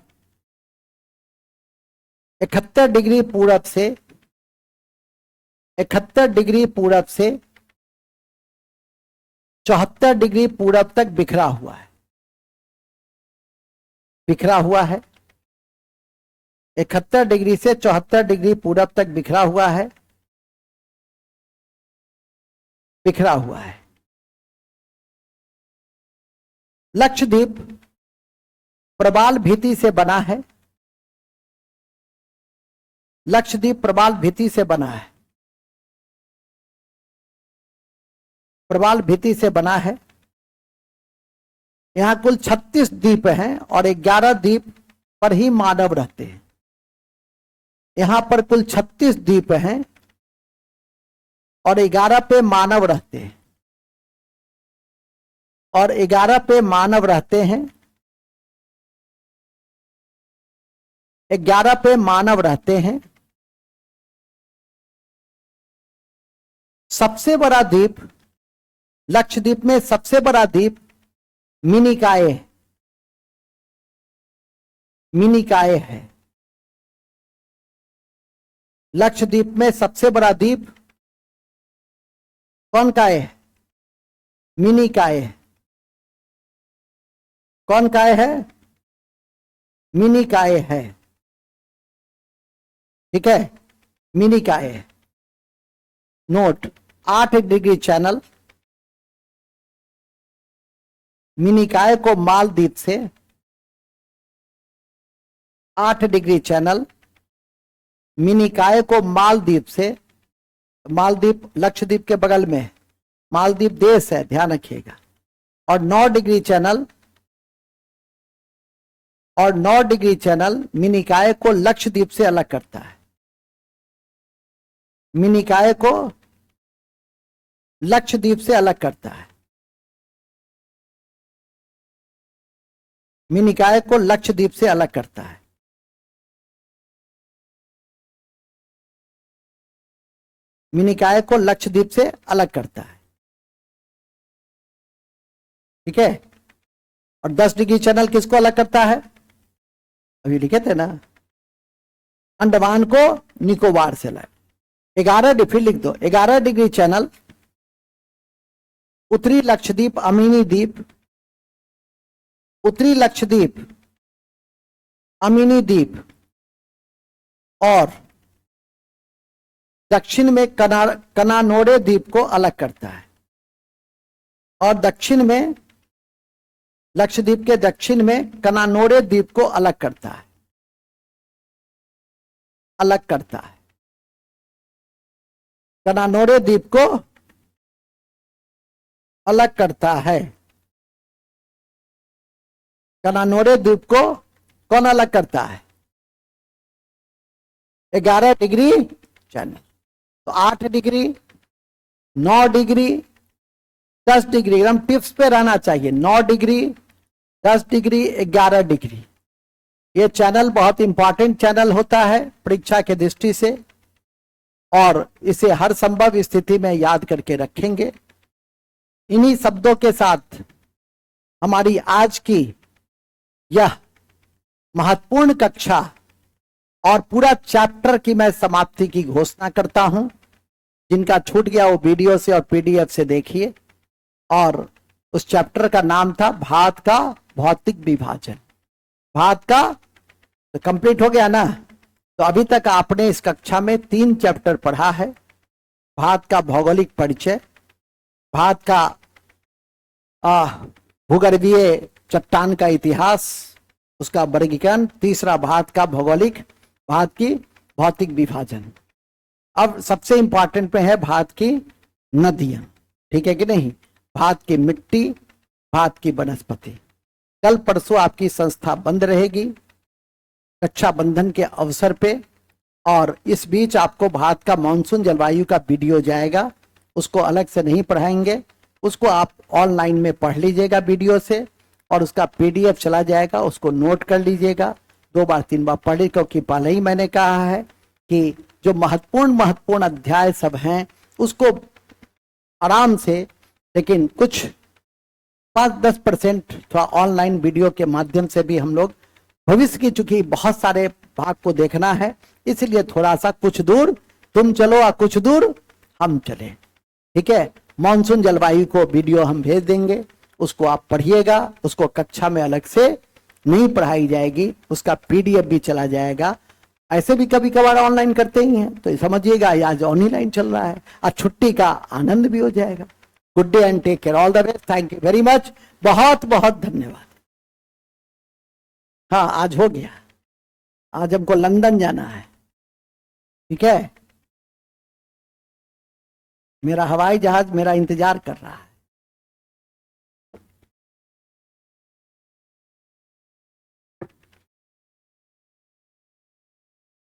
Speaker 1: 71 डिग्री पूरब से, 71 डिग्री पूरब से 74 डिग्री पूरब तक बिखरा हुआ है, बिखरा हुआ है। 71 डिग्री से 74 डिग्री पूरब तक बिखरा हुआ है, बिखरा हुआ है। लक्षद्वीप प्रबाल भित्ति से बना है। लक्षद्वीप प्रबाल भित्ति से बना है, प्रबाल भित्ति से बना है। यहां कुल 36 द्वीप हैं और 11 द्वीप पर ही मानव रहते हैं। यहां पर कुल 36 द्वीप हैं और 11 पे मानव रहते हैं, और 11 पे मानव रहते हैं, 11 पे मानव रहते हैं। सबसे बड़ा द्वीप लक्षद्वीप में, सबसे बड़ा द्वीप मिनिकॉय, मिनिकॉय है। लक्षद्वीप में सबसे बड़ा द्वीप कौन का है? मिनिकॉय है। कौन काय है? मिनिकॉय है। ठीक है, मिनिकॉय है। नोट, 8 डिग्री चैनल मिनिकॉय को मालदीव से, 8 डिग्री चैनल मिनिकॉय को मालदीव से, मालदीव लक्षद्वीप के बगल में, मालदीव देश है, ध्यान रखिएगा। और 9 डिग्री चैनल, और 9 डिग्री चैनल मिनिकॉय को लक्षद्वीप से अलग करता है। मिनिकॉय को लक्षद्वीप से अलग करता है। मिनिकॉय को लक्षद्वीप से अलग करता है। मिनिकॉय को लक्षद्वीप से अलग करता है। ठीक है, और 10 डिग्री चैनल किसको अलग करता है? अभी लिखे थे ना, अंडमान को निकोबार से अलग। 11 फिर लिख दो, 11 डिग्री चैनल उत्तरी लक्षद्वीप, अमीनी द्वीप, उत्तरी लक्षद्वीप, अमीनी द्वीप, और दक्षिण में कनानोरे द्वीप को अलग करता है। और दक्षिण में, लक्षद्वीप के दक्षिण में कनानोरे द्वीप को अलग करता है, अलग करता है। कनानोरे द्वीप को अलग करता है। कनानोरे द्वीप को कौन अलग करता है? 11 डिग्री चैनल। तो 8 डिग्री, 9 डिग्री, 10 डिग्री, एकदम टिप्स पे रहना चाहिए। 9 डिग्री, 10 डिग्री, 11 डिग्री। ये चैनल बहुत इंपॉर्टेंट चैनल होता है परीक्षा के दृष्टि से, और इसे हर संभव स्थिति में याद करके रखेंगे। इन्हीं शब्दों के साथ हमारी आज की यह महत्वपूर्ण कक्षा और पूरा चैप्टर की मैं समाप्ति की घोषणा करता हूं। जिनका छूट गया वो वीडियो से और पीडीएफ से देखिए। और उस चैप्टर का नाम था भारत का भौतिक विभाजन। भारत का तो कंप्लीट हो गया ना। तो अभी तक आपने इस कक्षा में 3 चैप्टर पढ़ा है। भारत का भौगोलिक परिचय, भारत का भूगर्भीय चट्टान का इतिहास, उसका वर्गीकरण, तीसरा भारत का भौगोलिक, भारत की भौतिक विभाजन। अब सबसे इंपॉर्टेंट में है भारत की नदियां, ठीक है कि नहीं, भारत की मिट्टी, भारत की वनस्पति। कल परसों आपकी संस्था बंद रहेगी रक्षाबंधन के अवसर पे, और इस बीच आपको भारत का मानसून जलवायु का वीडियो जाएगा, उसको अलग से नहीं पढ़ाएंगे, उसको आप ऑनलाइन में पढ़ लीजिएगा वीडियो से, और उसका पीडीएफ चला जाएगा, उसको नोट कर लीजिएगा, 2 बार 3 बार पढ़े, क्योंकि पहले ही मैंने कहा है कि जो महत्वपूर्ण अध्याय सब हैं उसको आराम से, लेकिन कुछ 5-10% थोड़ा ऑनलाइन वीडियो के माध्यम से भी हम लोग भविष्य की, चूंकि बहुत सारे भाग को देखना है, इसलिए थोड़ा सा कुछ दूर तुम चलो और कुछ दूर हम चले। ठीक है, मानसून जलवायु को वीडियो हम भेज देंगे, उसको आप पढ़िएगा, उसको कक्षा में अलग से नहीं पढ़ाई जाएगी, उसका पीडीएफ भी चला जाएगा। ऐसे भी कभी कभार ऑनलाइन करते ही हैं, तो समझिएगा आज ऑनलाइन चल रहा है, आज छुट्टी का आनंद भी हो जाएगा। Good day and take care, all the best, thank you very much, बहुत बहुत धन्यवाद। हाँ आज हो गया, आज हमको लंदन जाना है, ठीक है, मेरा हवाई जहाज मेरा इंतजार कर रहा है।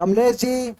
Speaker 1: कमलेश जी